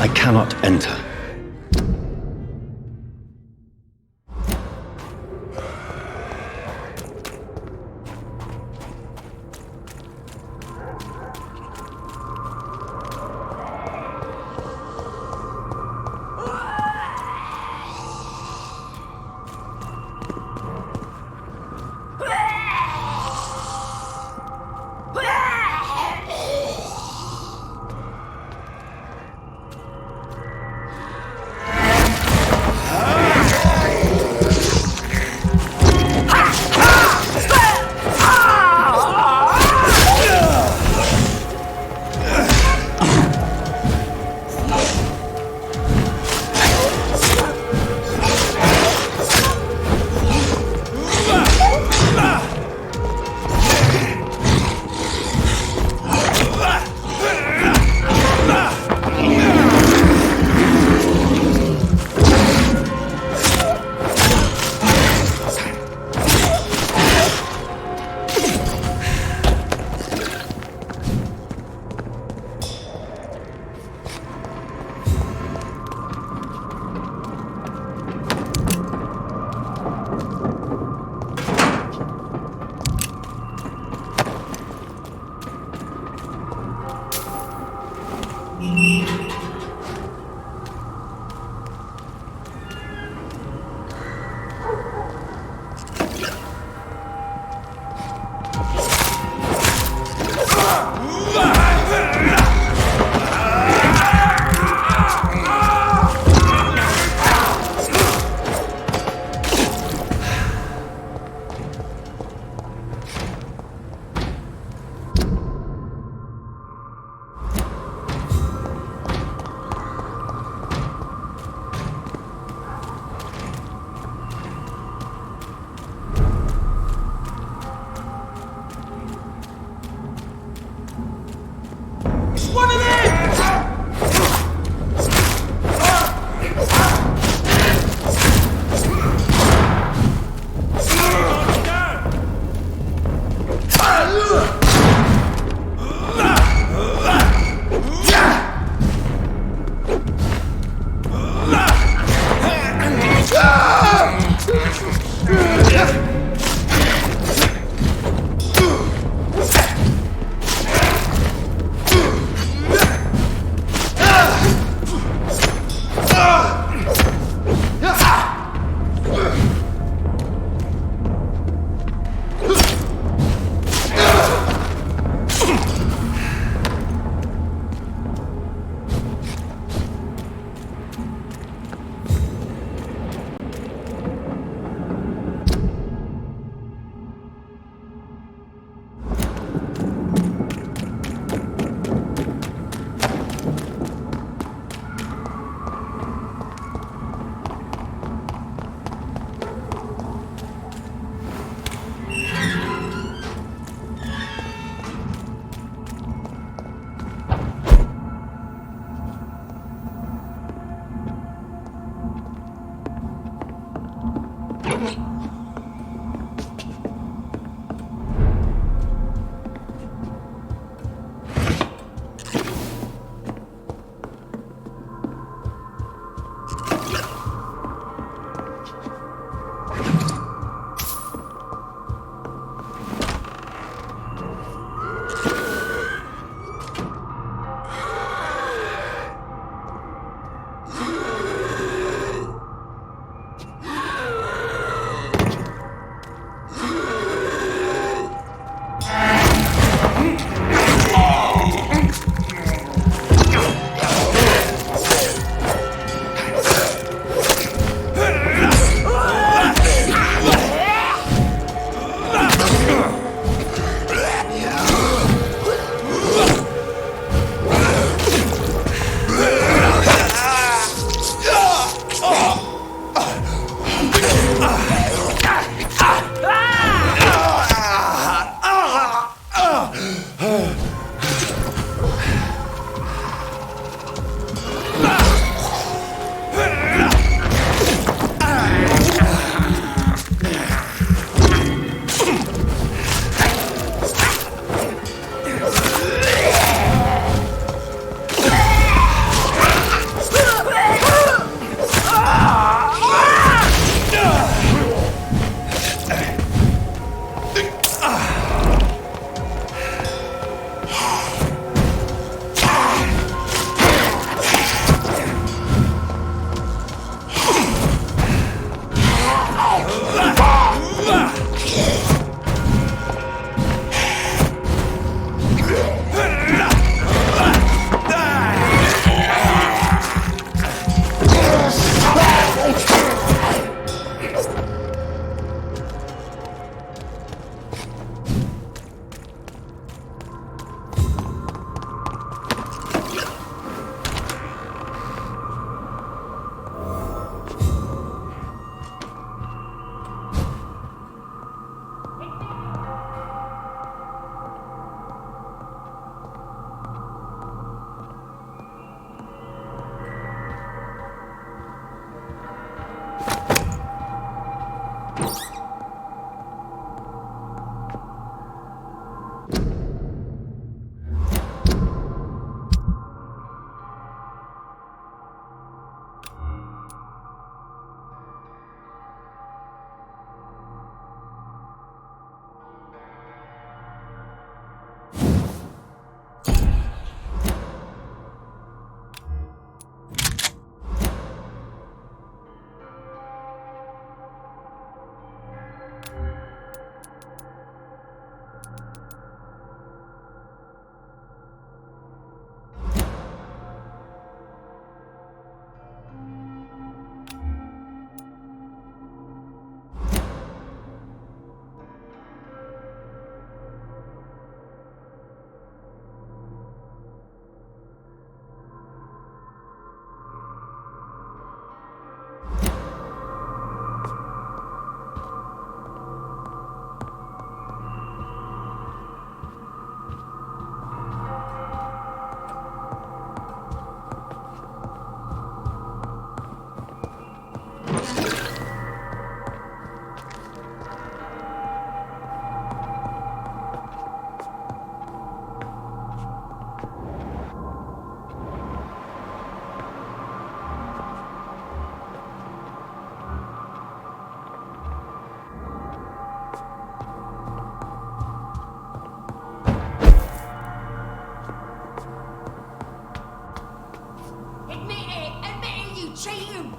I cannot enter.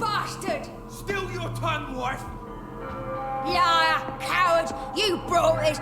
bastard! Still your tongue, wife! Liar, coward! You brought this.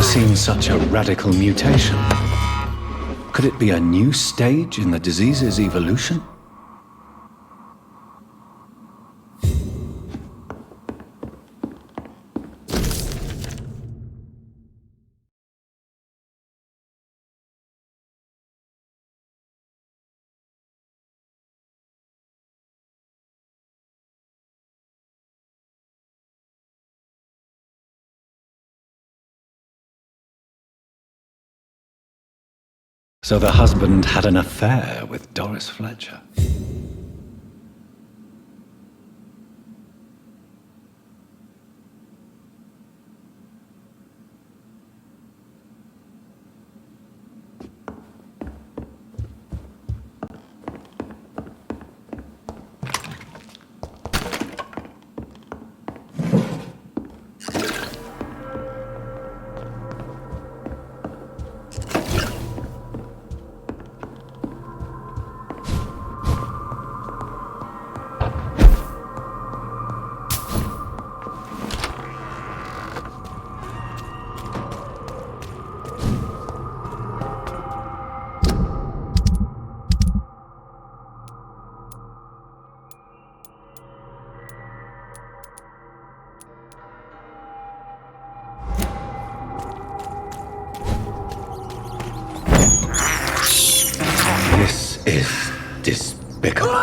Seen such a radical mutation. Could it be a new stage in the disease's evolution? So the husband had an affair with Doris Fletcher. This is despicable.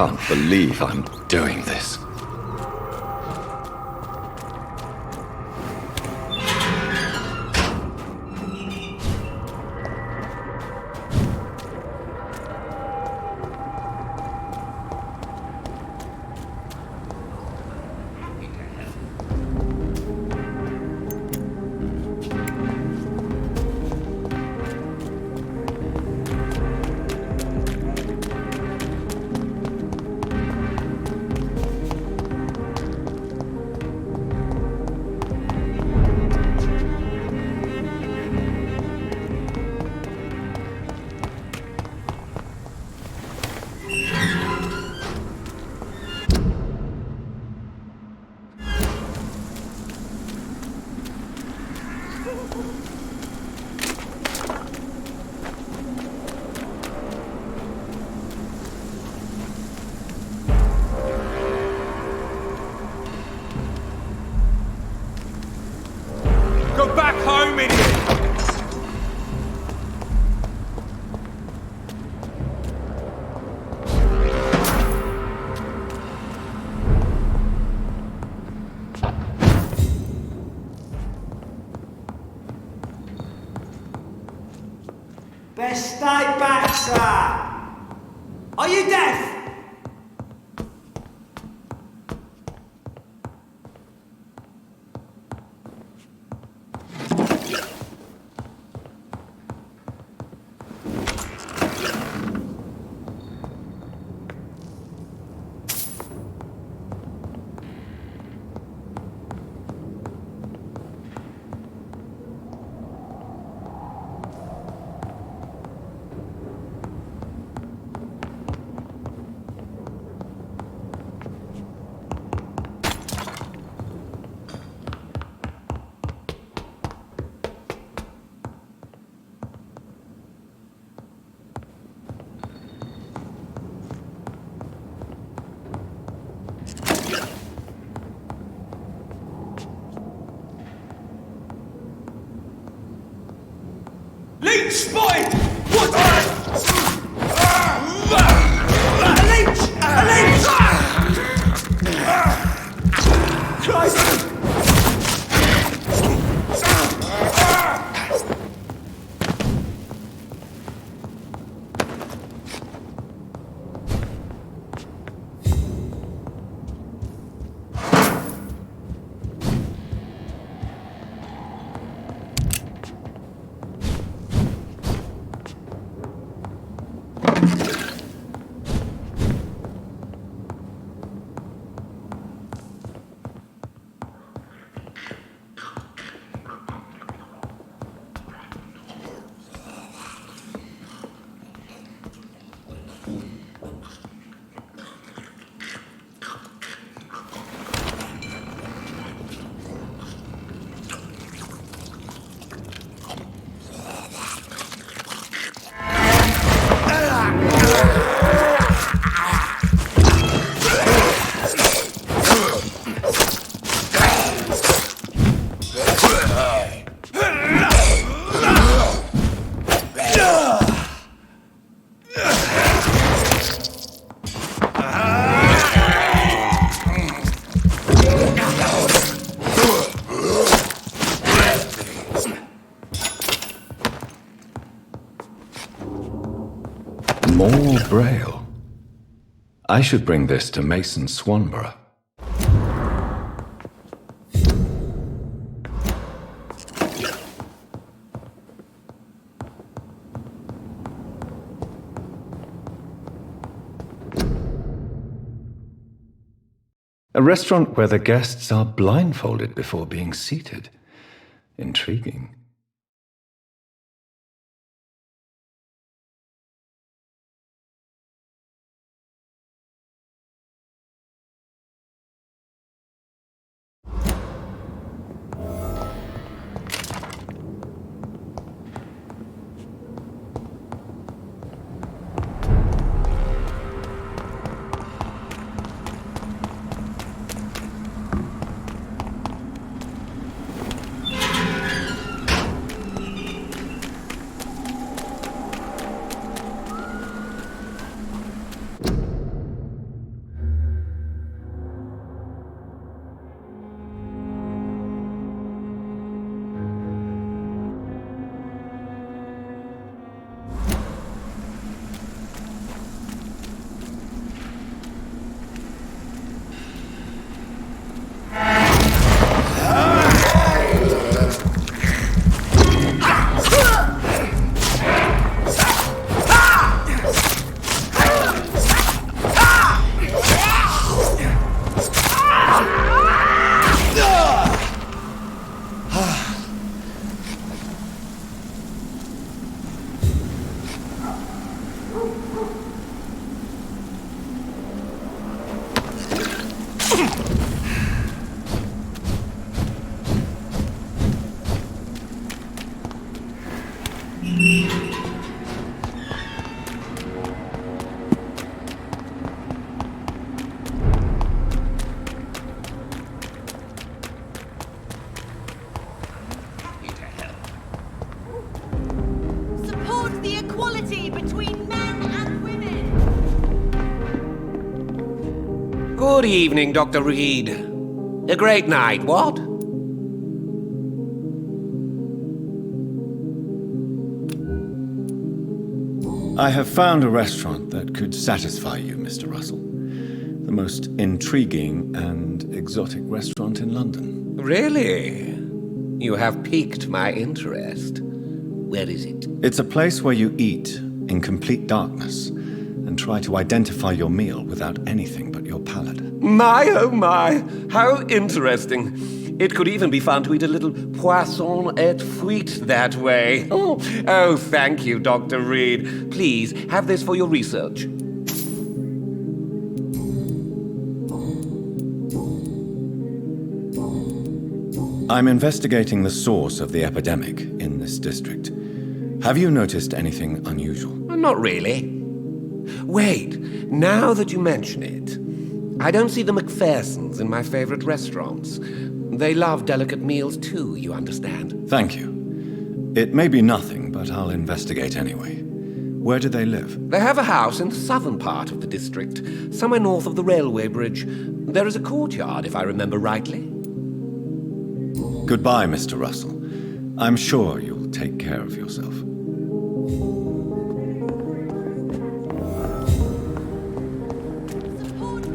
can't believe I'm doing this. Go back home, idiot! Best stay back, sir! Are you deaf? Leech spotted! What? A leech! A leech! Christ! More Braille. I should bring this to Mason Swanborough. A restaurant where the guests are blindfolded before being seated. Intriguing. Good evening, Dr. Reed. A great night, what? I have found a restaurant that could satisfy you, Mr. Russell. The most intriguing and exotic restaurant in London. Really? You have piqued my interest. Where is it? It's a place where you eat in complete darkness and try to identify your meal without anything but your palate. My, oh my, how interesting. It could even be fun to eat a little poisson et frites that way. Oh, thank you, Dr. Reed. Please, have this for your research. I'm investigating the source of the epidemic in this district. Have you noticed anything unusual? Not really. Wait, now that you mention it, I don't see the McPhersons in my favorite restaurants. They love delicate meals too, you understand? Thank you. It may be nothing, but I'll investigate anyway. Where do they live? They have a house in the southern part of the district, somewhere north of the railway bridge. There is a courtyard, if I remember rightly. Goodbye, Mr. Russell. I'm sure you'll take care of yourself.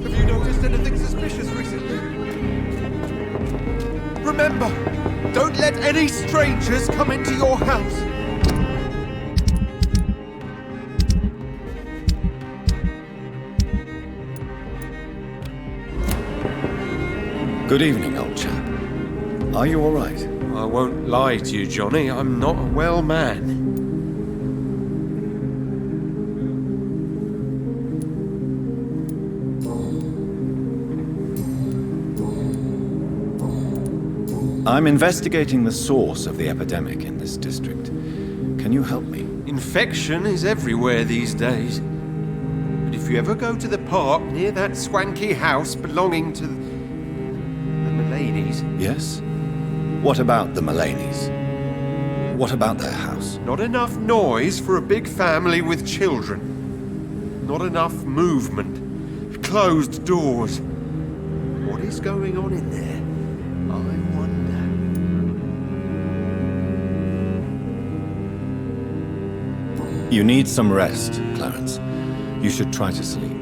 Have you noticed anything suspicious recently? Remember, don't let any strangers come into your house. Good evening, old chap. Are you all right? I won't lie to you, Johnny. I'm not a well man. I'm investigating the source of the epidemic in this district. Can you help me? Infection is everywhere these days. But if you ever go to the park near that swanky house belonging to the Mullaneys, Yes? What about the Mullaneys? What about their house? not enough noise for a big family with children. Not enough movement. Closed doors. What is going on in there? I wonder. You need some rest, Clarence. You should try to sleep.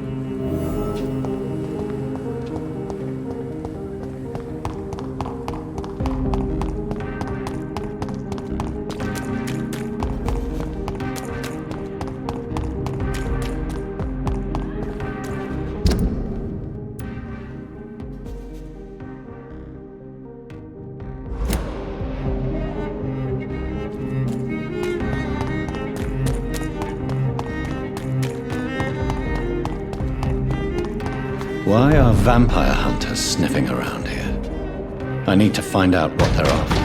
Why are vampire hunters sniffing around here? I need to find out what they're after.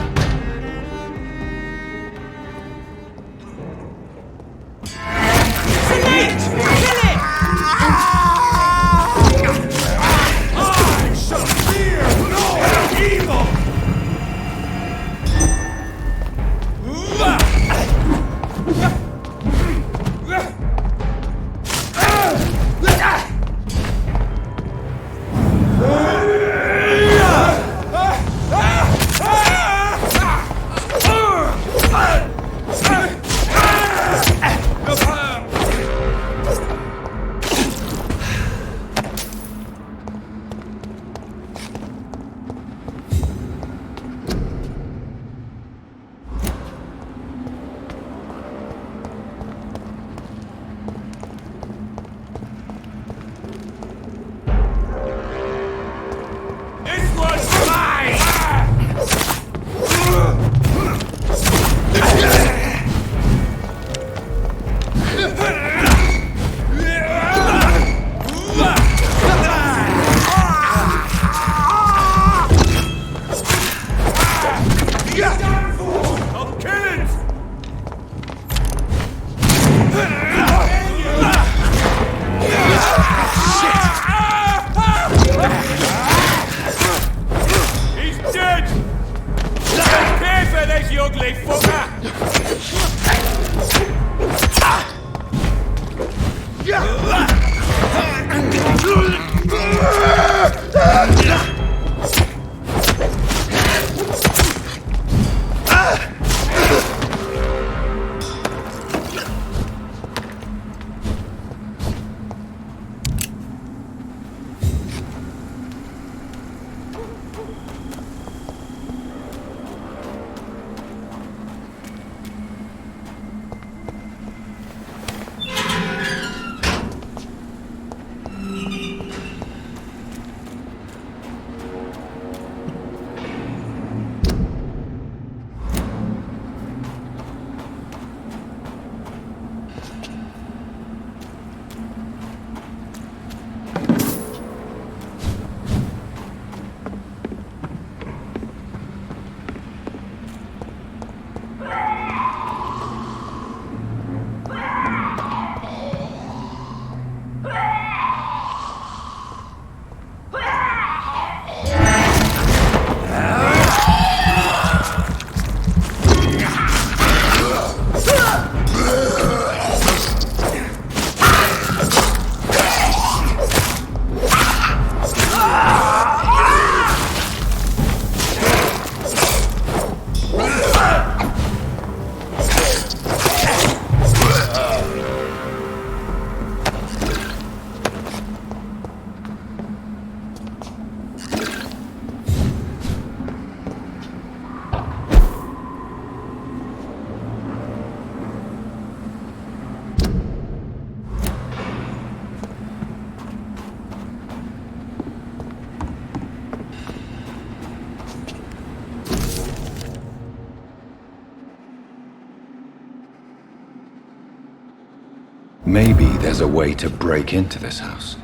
Maybe there's a way to break into this house.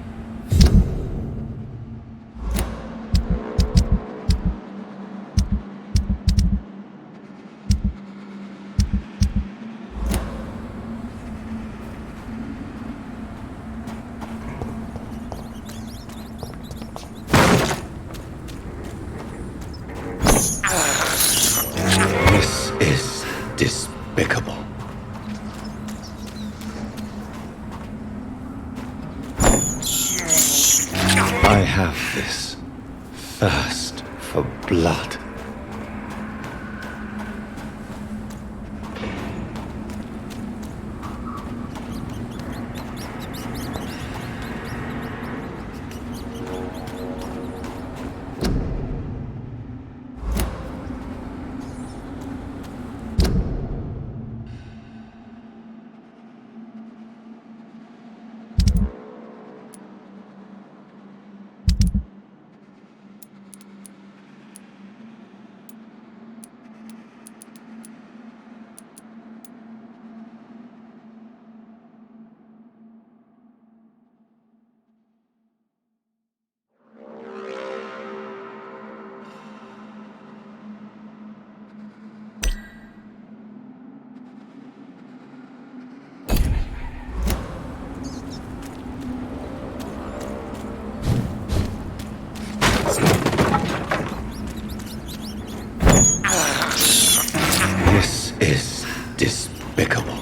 This is despicable. I have this thirst for blood. This is despicable.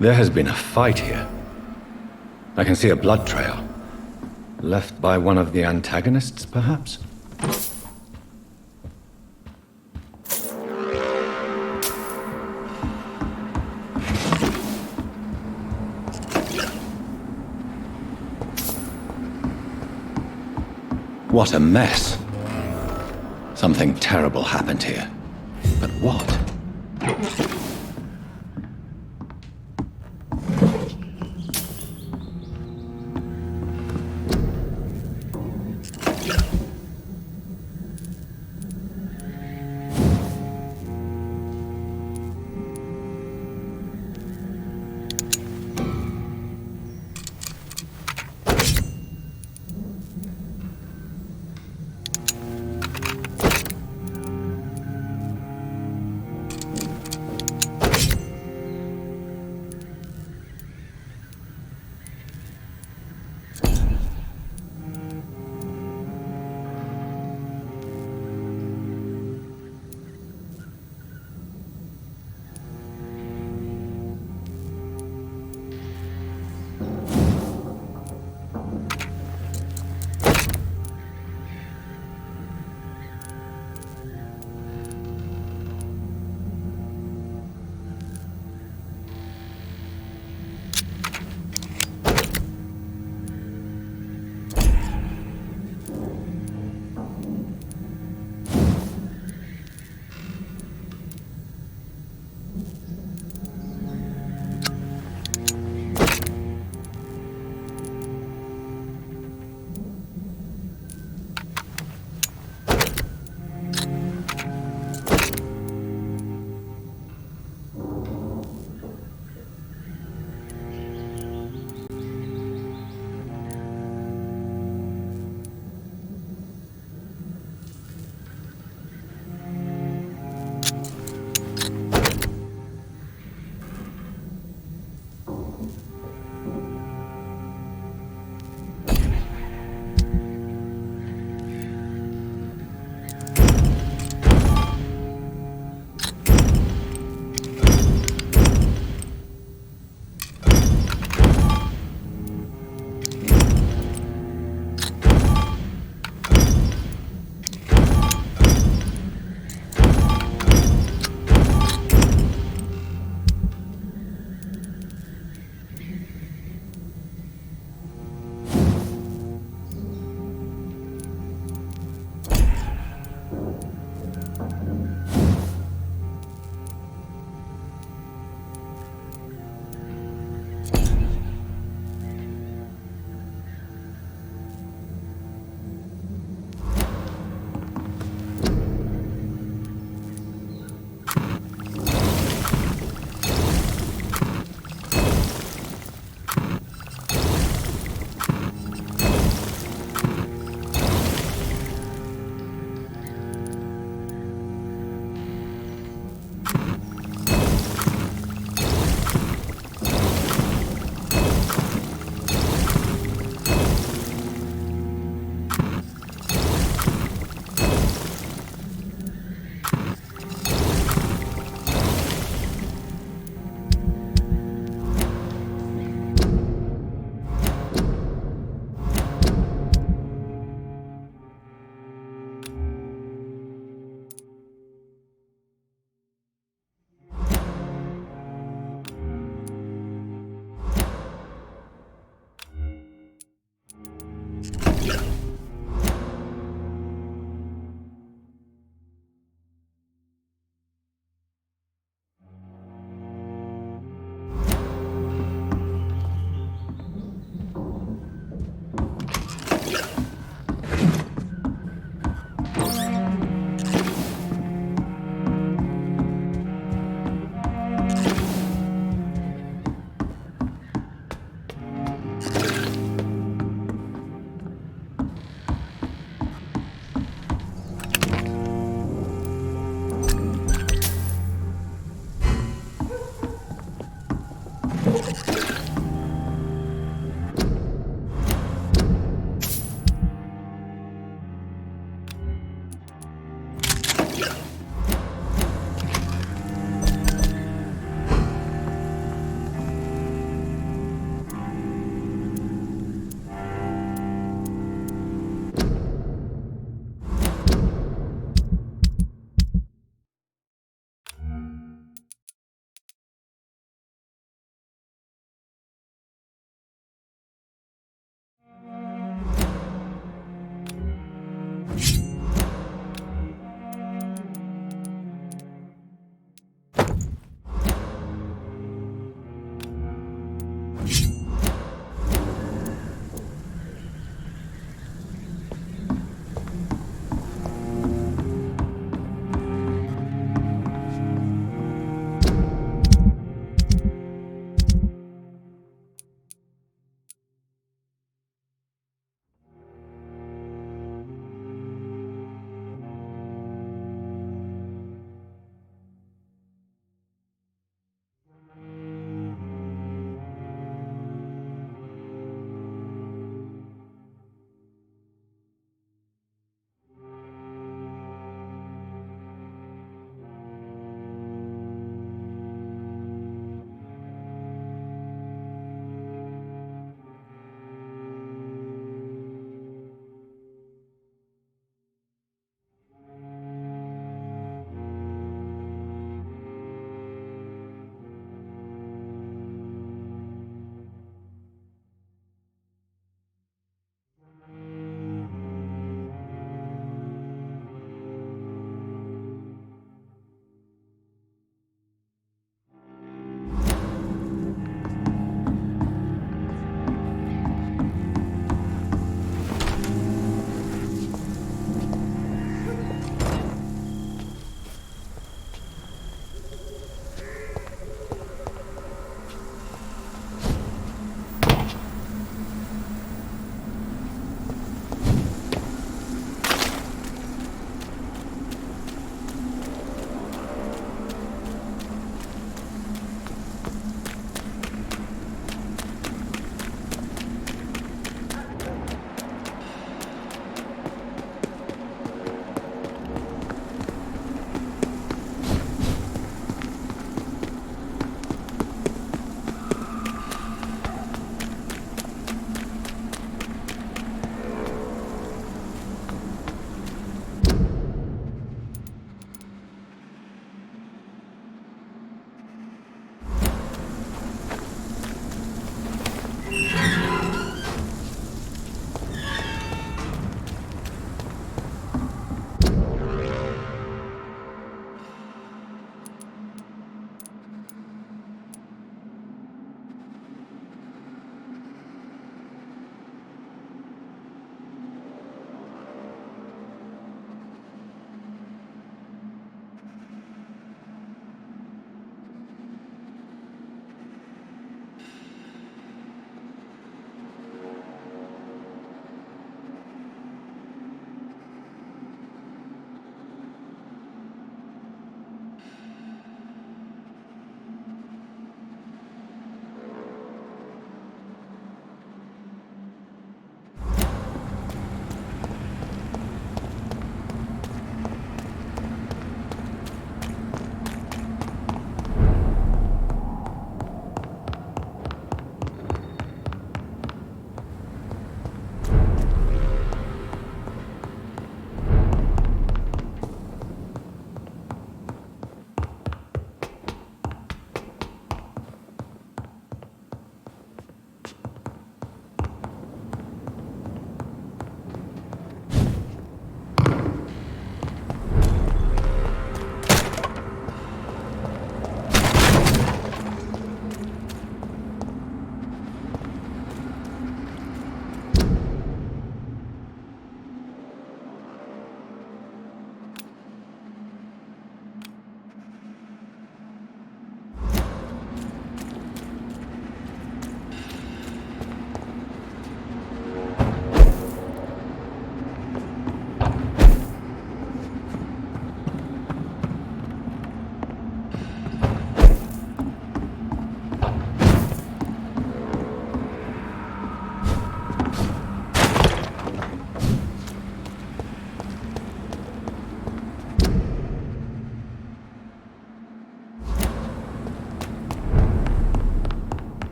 There has been a fight here. I can see a blood trail. Left by one of the antagonists, perhaps? What a mess. Something terrible happened here. But what?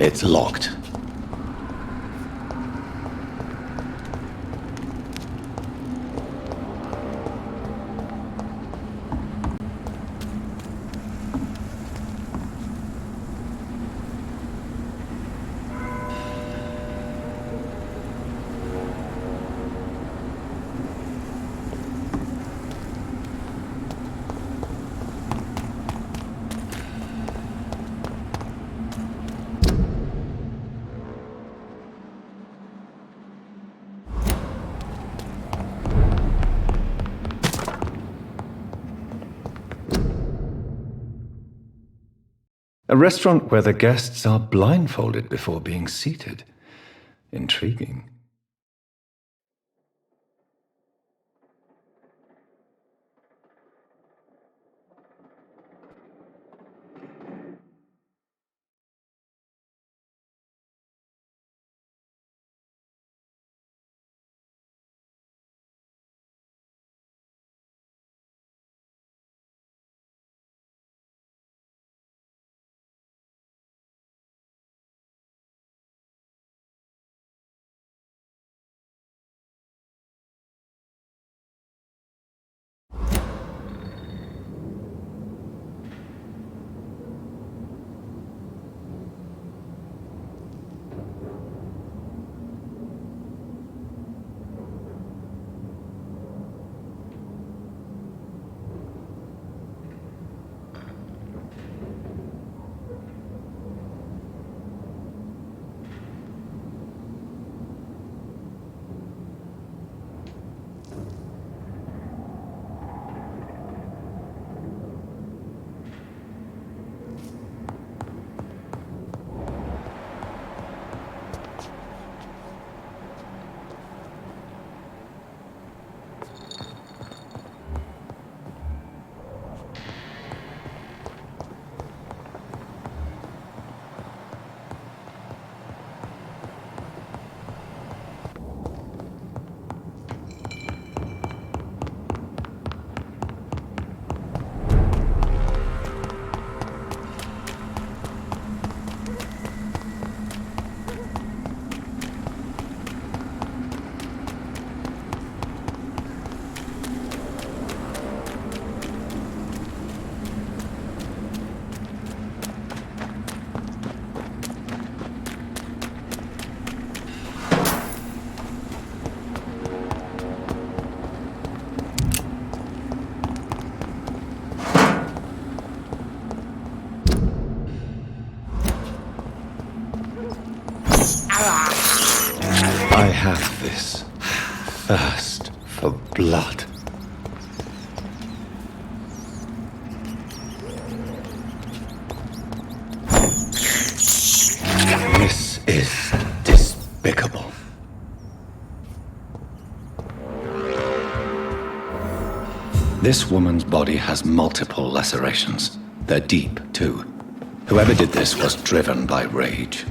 It's locked. A restaurant where the guests are blindfolded before being seated. Intriguing. I have this thirst for blood. This is despicable. This woman's body has multiple lacerations. They're deep, too. Whoever did this was driven by rage.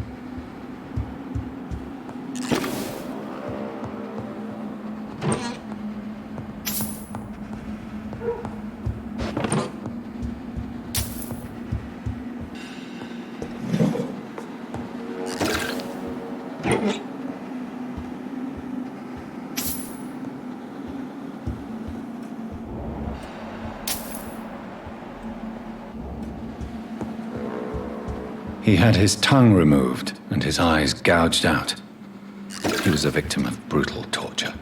He had his tongue removed and his eyes gouged out. He was a victim of brutal torture.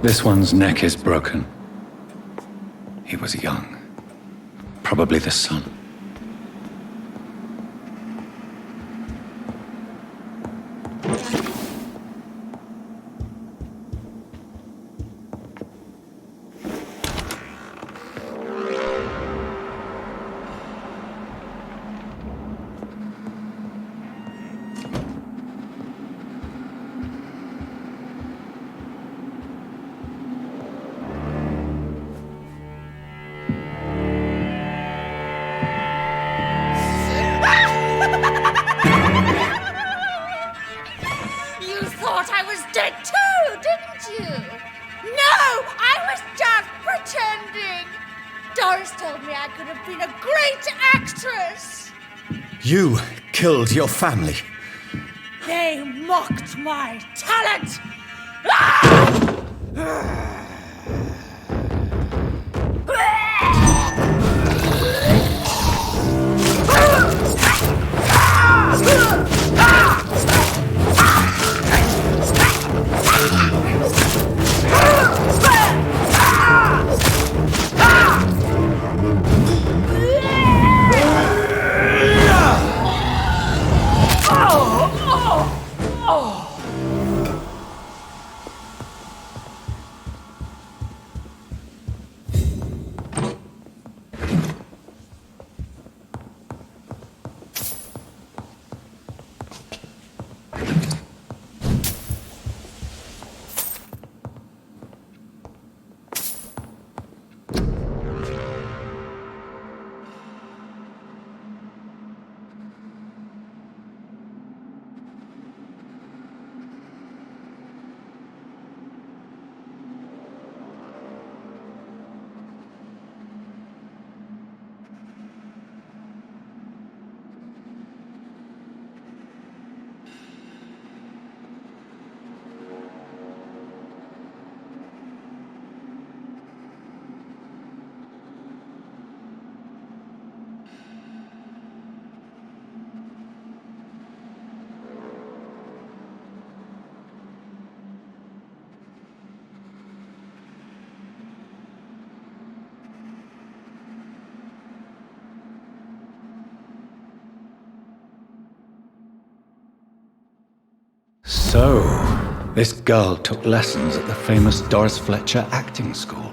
This one's neck is broken. He was young. Probably the son. it too, didn't you? No, I was just pretending. Doris told me I could have been a great actress. You killed your family. They mocked my talent. Ah! So, this girl took lessons at the famous Doris Fletcher acting school.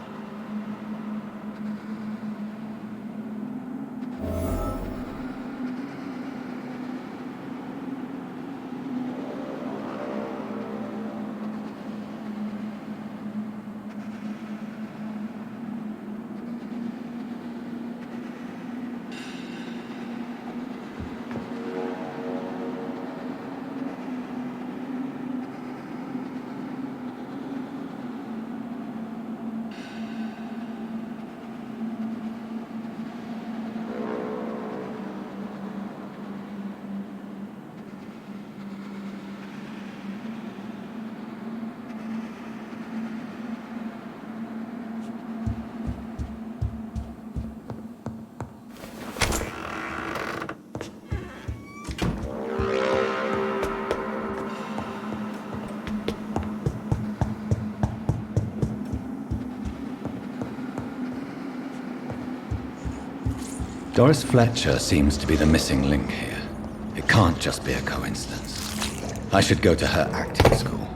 Doris Fletcher seems to be the missing link here. It can't just be a coincidence. I should go to her acting school.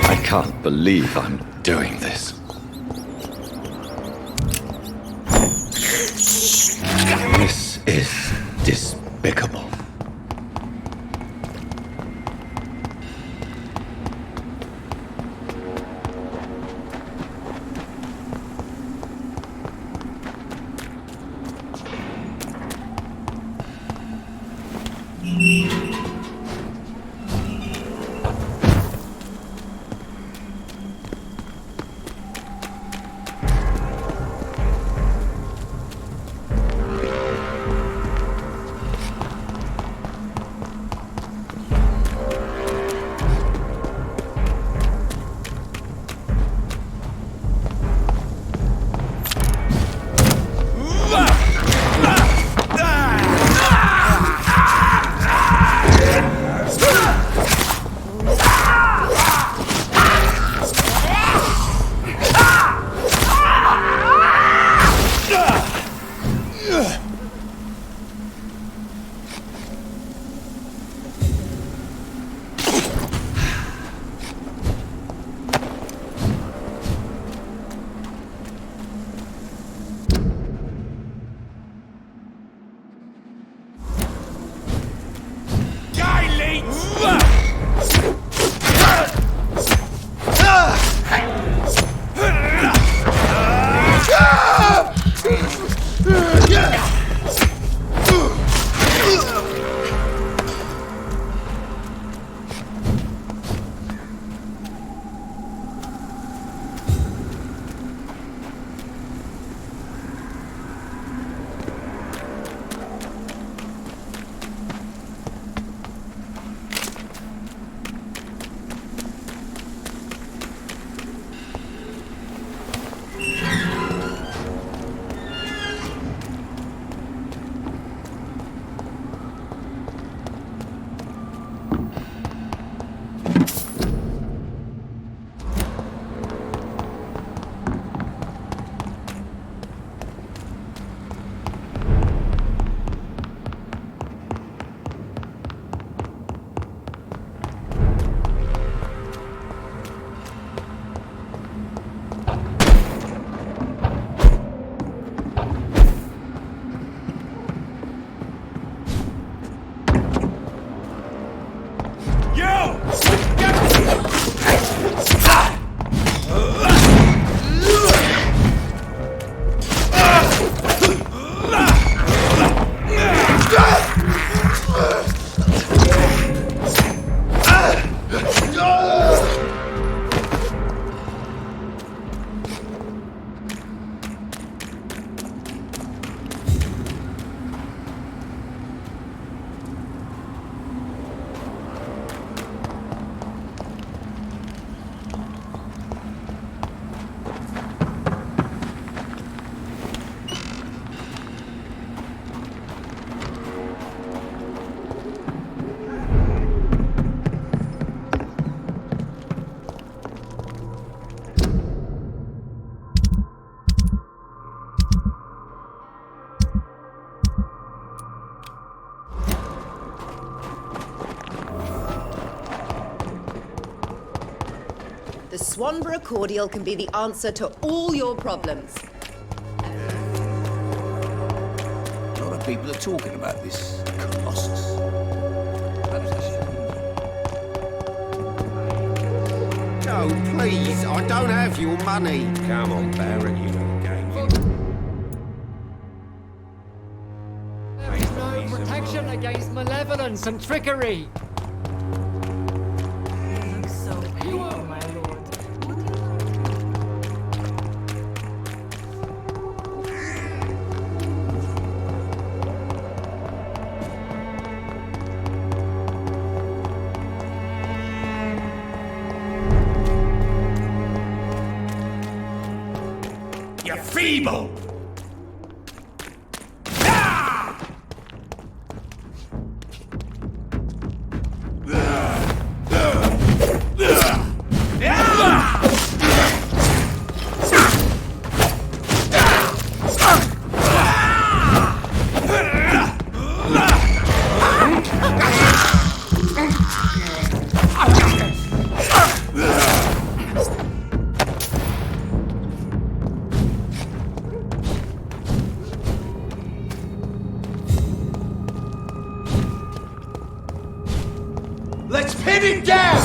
I can't believe I'm doing this. This is despicable. The Swanborough cordial can be the answer to all your problems. A lot of people are talking about this colossus. Oh, please, I don't have your money. Come on, Barrett, you know the game. There is no protection against malevolence and trickery. You are my lord. You're feeble! Let's pin him down!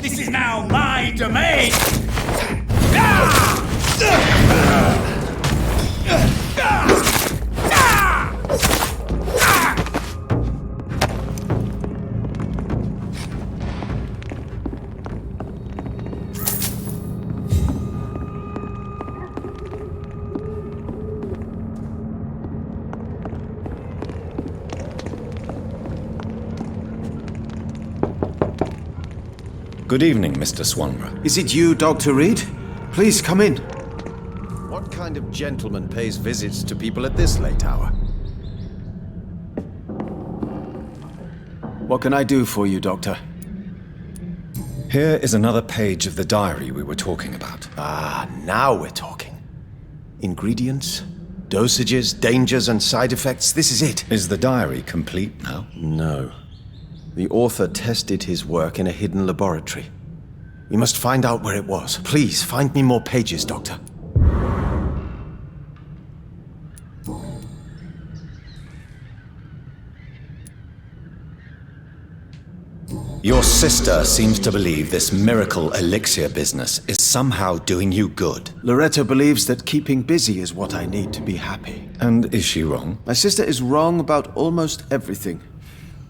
This is now my domain! Good evening, Mr. Swanborough. Is it you, Dr. Reed? Please come in. What kind of gentleman pays visits to people at this late hour? What can I do for you, Doctor? Here is another page of the diary we were talking about. Ah, now we're talking. Ingredients, dosages, dangers, and side effects. This is it. Is the diary complete now? No. The author tested his work in a hidden laboratory. We must find out where it was. Please, find me more pages, Doctor. Your sister seems to believe this miracle elixir business is somehow doing you good. Loretta believes that keeping busy is what I need to be happy. And is she wrong? My sister is wrong about almost everything.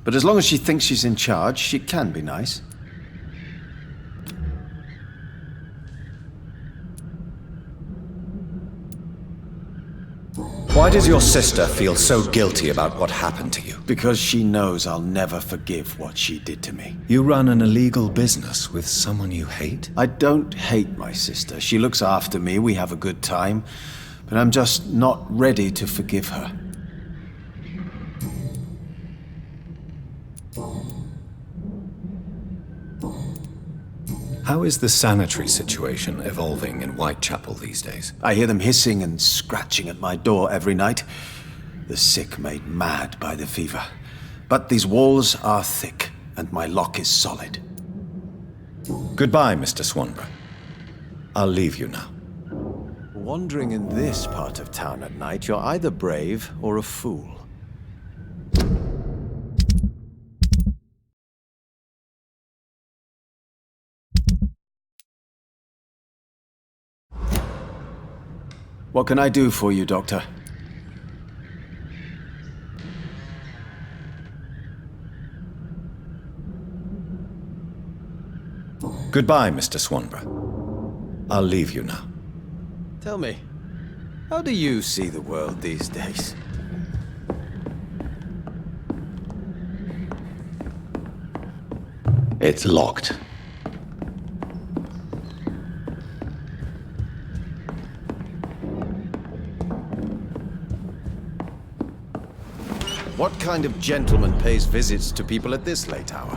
But as long as she thinks she's in charge, she can be nice. Why does your sister feel so guilty about what happened to you? Because she knows I'll never forgive what she did to me. You run an illegal business with someone you hate? I don't hate my sister. She looks after me, we have a good time. But I'm just not ready to forgive her. How is the sanitary situation evolving in Whitechapel these days? I hear them hissing and scratching at my door every night. The sick made mad by the fever. But these walls are thick, and my lock is solid. Goodbye, Mr. Swanborough. I'll leave you now. Wandering in this part of town at night, you're either brave or a fool. What can I do for you, Doctor? Goodbye, Mr. Swanborough. I'll leave you now. Tell me, how do you see the world these days? It's locked. What kind of gentleman pays visits to people at this late hour?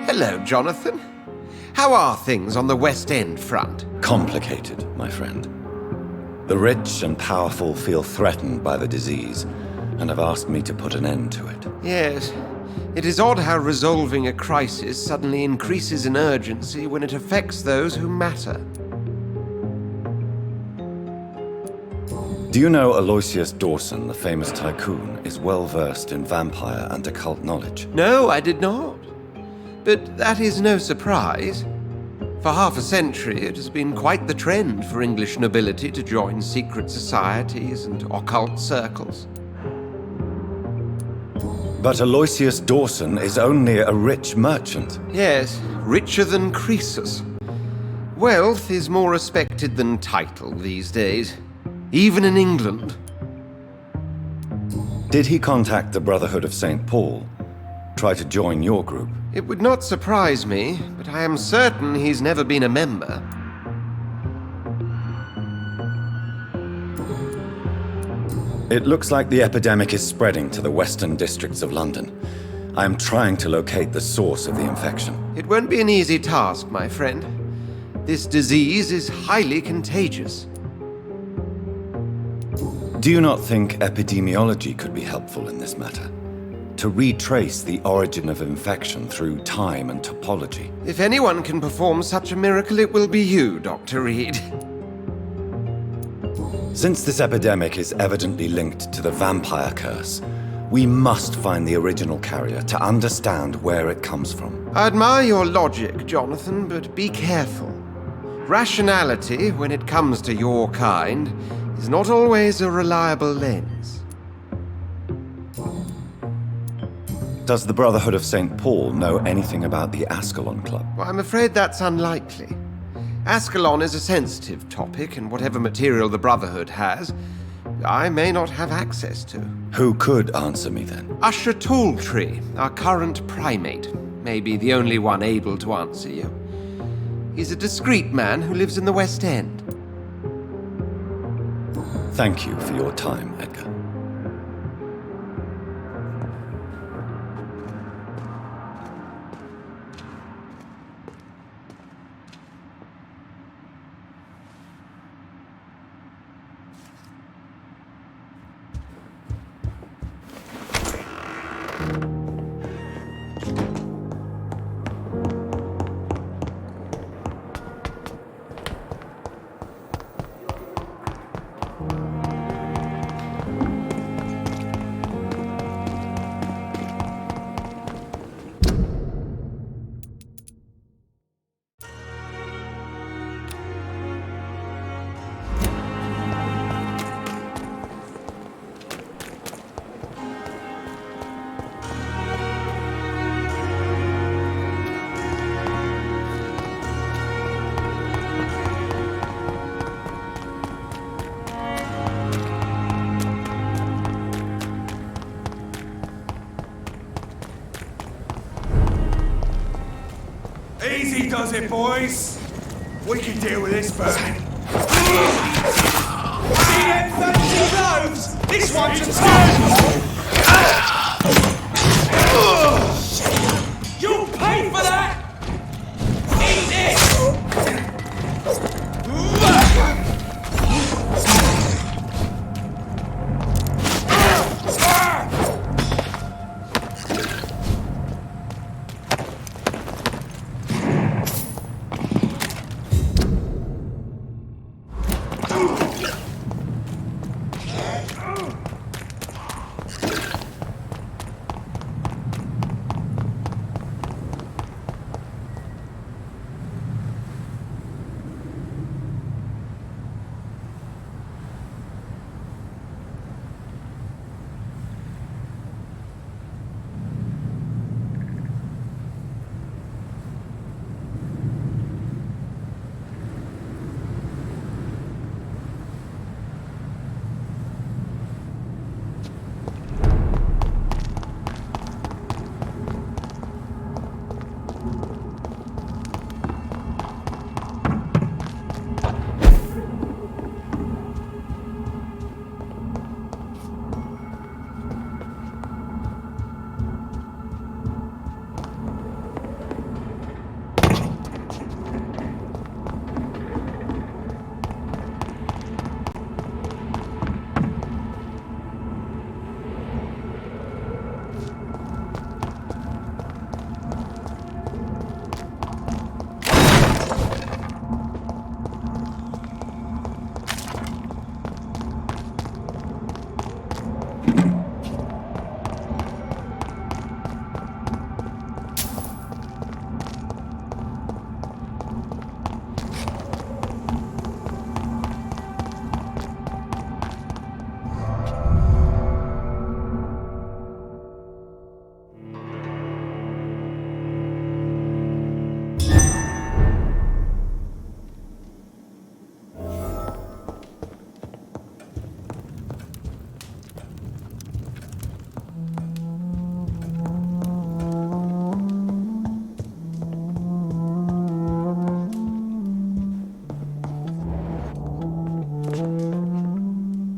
Hello, Jonathan. How are things on the West End front? Complicated, my friend. The rich and powerful feel threatened by the disease, and have asked me to put an end to it. Yes. It is odd how resolving a crisis suddenly increases in urgency when it affects those who matter. Do you know Aloysius Dawson, the famous tycoon, is well versed in vampire and occult knowledge? No, I did not. But that is no surprise. For half a century, it has been quite the trend for English nobility to join secret societies and occult circles. But Aloysius Dawson is only a rich merchant. Yes, richer than Croesus. Wealth is more respected than title these days, even in England. Did he contact the Brotherhood of St. Paul? Try to join your group? It would not surprise me, but I am certain he's never been a member. It looks like the epidemic is spreading to the western districts of London. I am trying to locate the source of the infection. It won't be an easy task, my friend. This disease is highly contagious. Do you not think epidemiology could be helpful in this matter? To retrace the origin of infection through time and topology? If anyone can perform such a miracle, it will be you, Dr. Reed. Since this epidemic is evidently linked to the vampire curse, we must find the original carrier to understand where it comes from. I admire your logic, Jonathan, but be careful. Rationality, when it comes to your kind, is not always a reliable lens. Does the Brotherhood of St. Paul know anything about the Ascalon Club? Well, I'm afraid that's unlikely. Ascalon is a sensitive topic, and whatever material the Brotherhood has, I may not have access to. Who could answer me then? Usher Talltree, our current primate, may be the only one able to answer you. He's a discreet man who lives in the West End. Thank you for your time, Edgar. Easy does it, boys. We can deal with this bird. See them fancy gloves? This one's a 10! You'll pay for that! Eat this!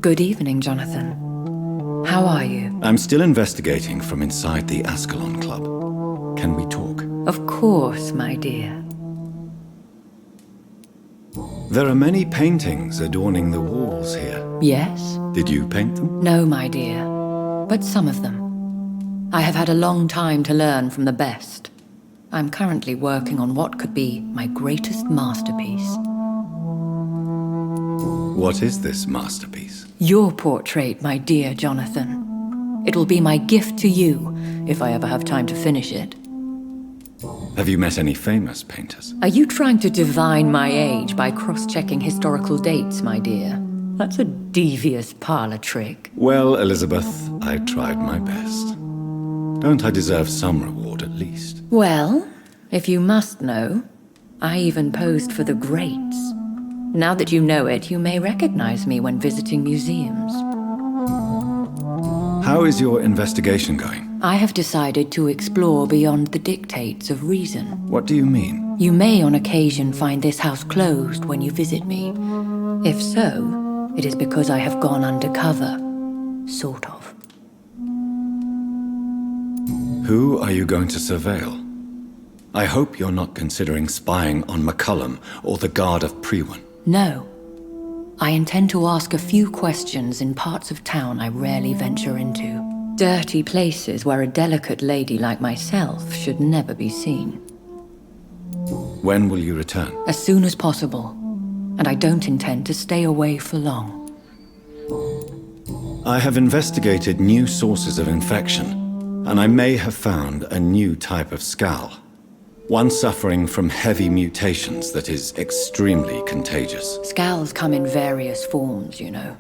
Good evening, Jonathan. How are you? I'm still investigating from inside the Ascalon Club. Can we talk? Of course, my dear. There are many paintings adorning the walls here. Yes? Did you paint them? No, my dear. But some of them. I have had a long time to learn from the best. I'm currently working on what could be my greatest masterpiece. What is this masterpiece? Your portrait, my dear Jonathan. It will be my gift to you, if I ever have time to finish it. Have you met any famous painters? Are you trying to divine my age by cross-checking historical dates, my dear? That's a devious parlor trick. Well, Elizabeth, I tried my best. Don't I deserve some reward at least? Well, if you must know, I even posed for the greats. Now that you know it, you may recognize me when visiting museums. How is your investigation going? I have decided to explore beyond the dictates of reason. What do you mean? You may on occasion find this house closed when you visit me. If so, it is because I have gone undercover. Sort of. Who are you going to surveil? I hope you're not considering spying on McCullum or the Guard of Prewan. No. I intend to ask a few questions in parts of town I rarely venture into. Dirty places where a delicate lady like myself should never be seen. When will you return? As soon as possible. And I don't intend to stay away for long. I have investigated new sources of infection, and I may have found a new type of skull. One suffering from heavy mutations that is extremely contagious. Scowls come in various forms, you know.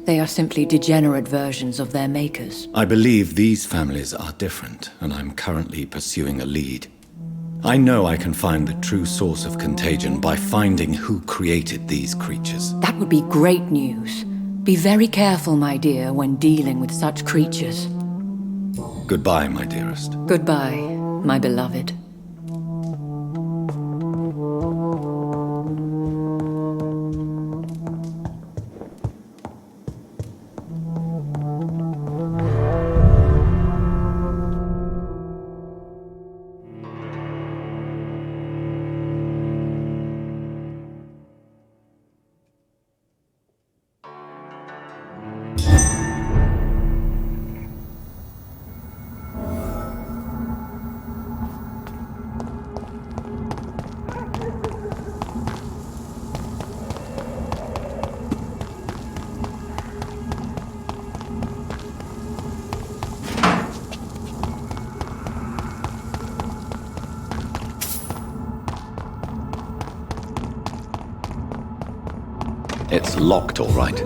They are simply degenerate versions of their makers. I believe these families are different, and I'm currently pursuing a lead. I know I can find the true source of contagion by finding who created these creatures. That would be great news. Be very careful, my dear, when dealing with such creatures. Goodbye, my dearest. Goodbye, my beloved. It's locked, all right.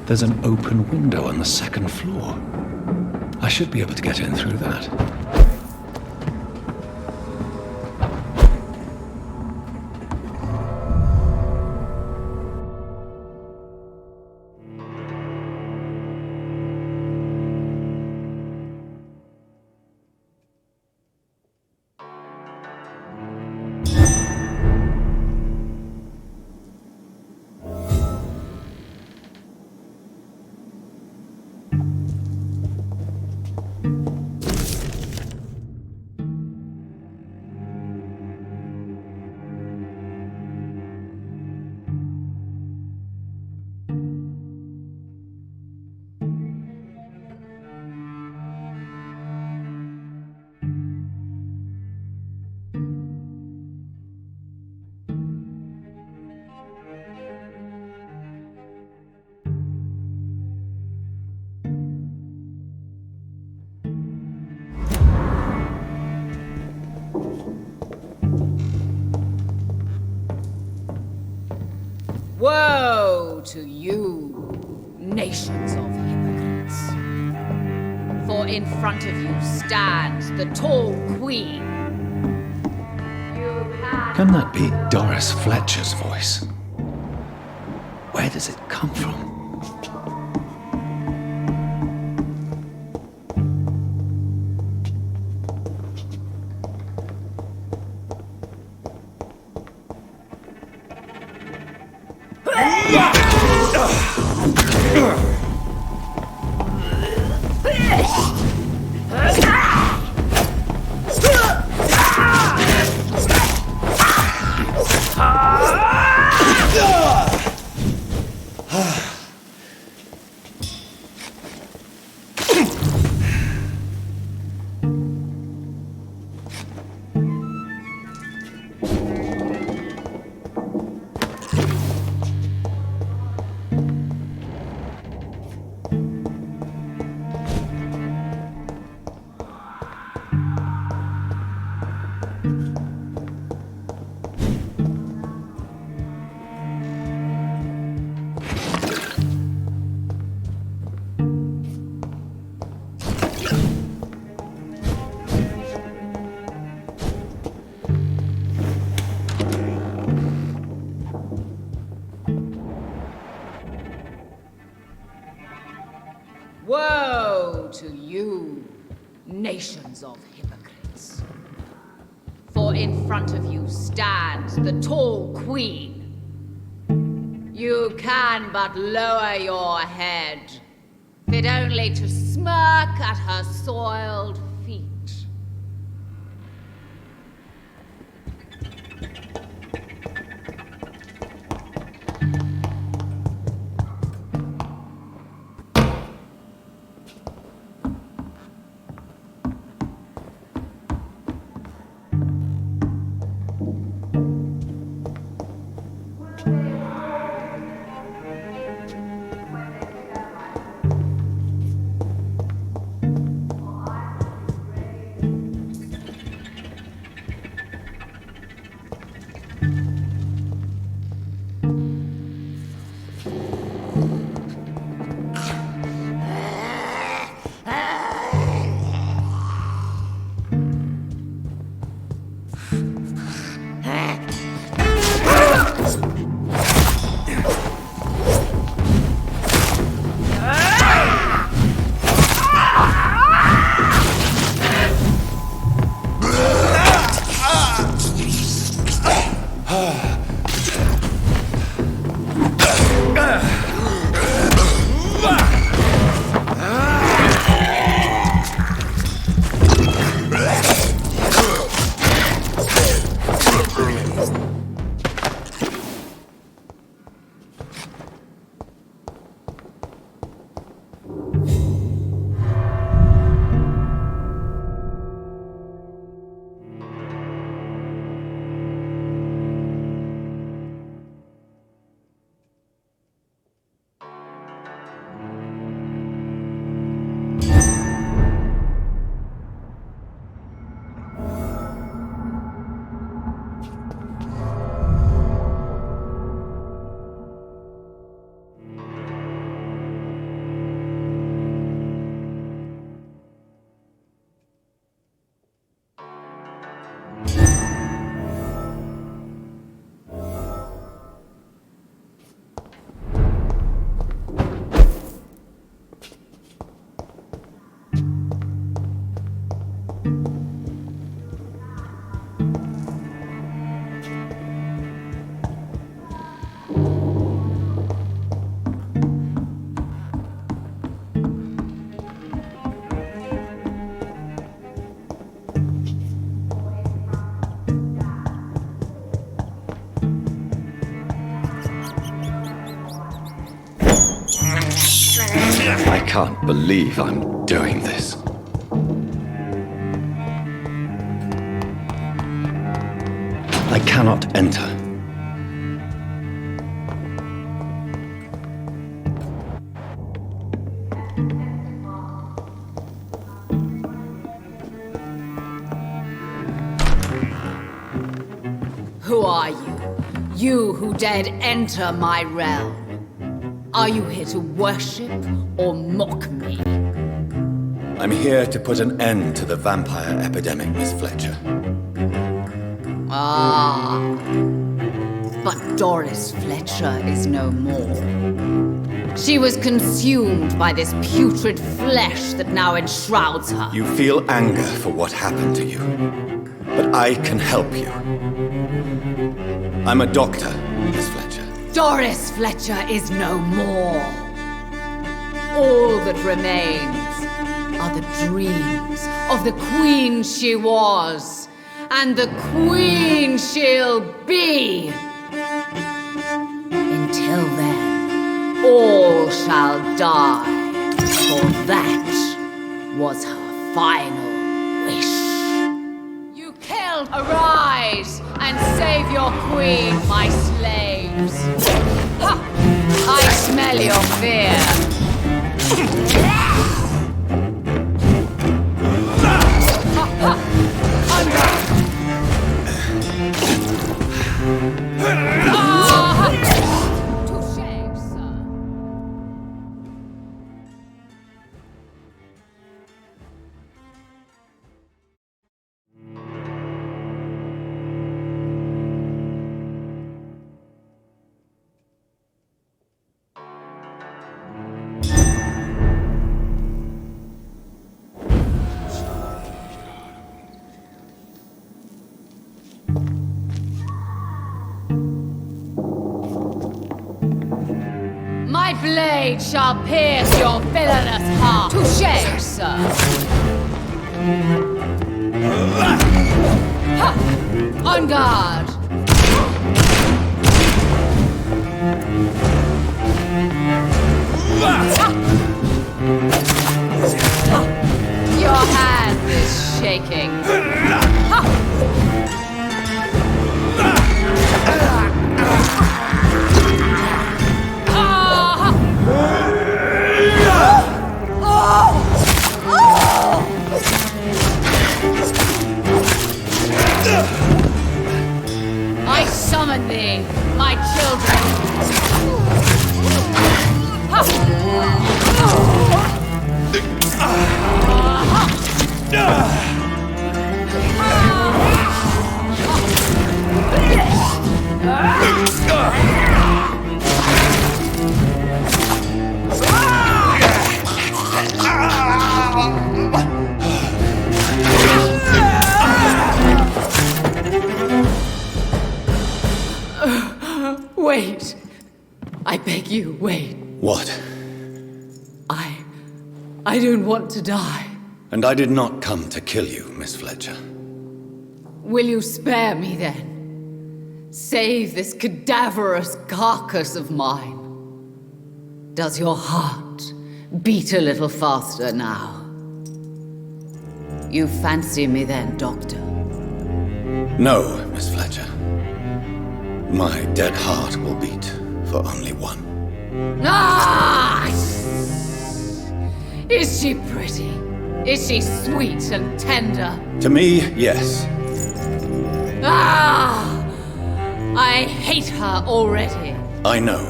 There's an open window on the second floor. I should be able to get in through that. Woe to you, nations of hypocrites. For in front of you stands the tall queen. Can that be Doris Fletcher's voice? Where does it come from? Woe to you, nations of hypocrites. For in front of you stands the tall queen. You can but lower your head, fit only to smirk at her soiled feet. can't believe I'm doing this. I cannot enter. Who are you? You who dared enter my realm. Are you here to worship or mock me? I'm here to put an end to the vampire epidemic, Miss Fletcher. Ah. But Doris Fletcher is no more. She was consumed by this putrid flesh that now enshrouds her. You feel anger for what happened to you, but I can help you. I'm a doctor, Miss Fletcher. Doris Fletcher is no more. All that remains are the dreams of the queen she was, and the queen she'll be. Until then, all shall die, for that was her final wish. You killed! Arise and save your queen, my slaves. Ha! I smell your fear. My blade shall pierce your villainous heart. Touché, sir. Ha! On guard. Your hand is shaking. Ha! I summon thee, my children. Wait. I beg you, wait. What? I don't want to die. And I did not come to kill you, Miss Fletcher. Will you spare me then? Save this cadaverous carcass of mine. Does your heart beat a little faster now? You fancy me then, Doctor? No, Miss Fletcher. My dead heart will beat for only one. Ah! Is she pretty? Is she sweet and tender? To me, yes. Ah! I hate her already. I know.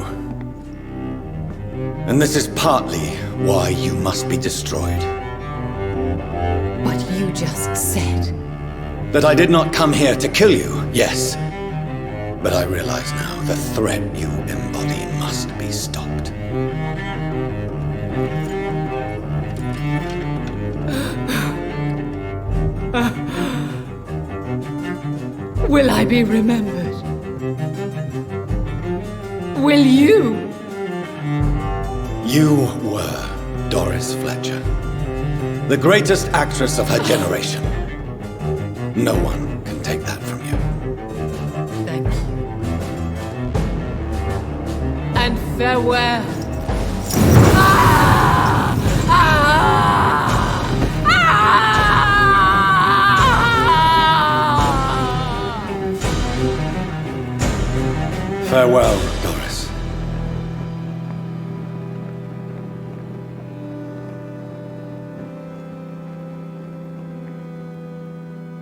And this is partly why you must be destroyed. But you just said... That I did not come here to kill you, yes. But I realize now the threat you embody must be stopped. Will I be remembered? Will you? You were Doris Fletcher, the greatest actress of her generation. No one can take that from you. Thank you. And farewell. Ah! Farewell, Doris.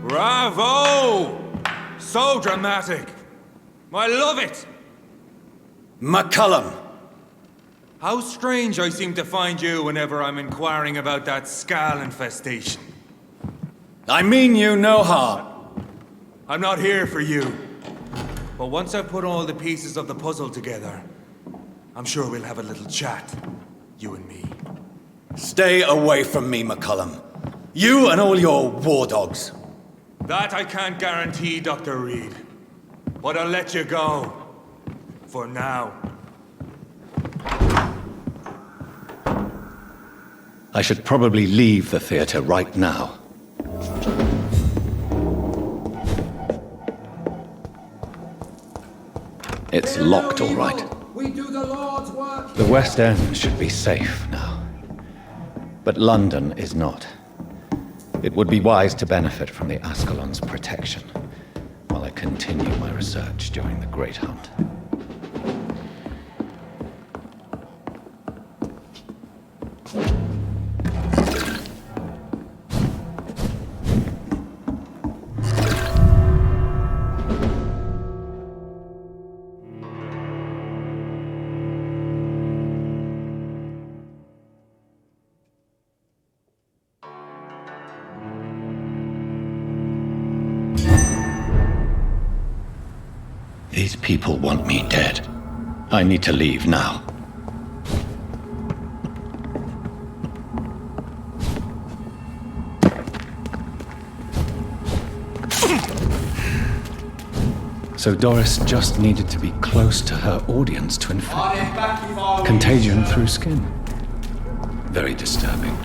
Bravo! So dramatic. I love it. McCullum! How strange I seem to find you whenever I'm inquiring about that Skal infestation. I mean you no harm. I'm not here for you. But once I've put all the pieces of the puzzle together, I'm sure we'll have a little chat, you and me. Stay away from me, McCullum. You and all your war dogs. That I can't guarantee, Dr. Reed. But I'll let you go. For now. I should probably leave the theater right now. It's locked, all right. We do the Lord's work. The West End should be safe now. But London is not. It would be wise to benefit from the Ascalon's protection while I continue my research during the Great Hunt. These people want me dead. I need to leave now. So Doris just needed to be close to her audience to infect. Contagion through skin. Very disturbing.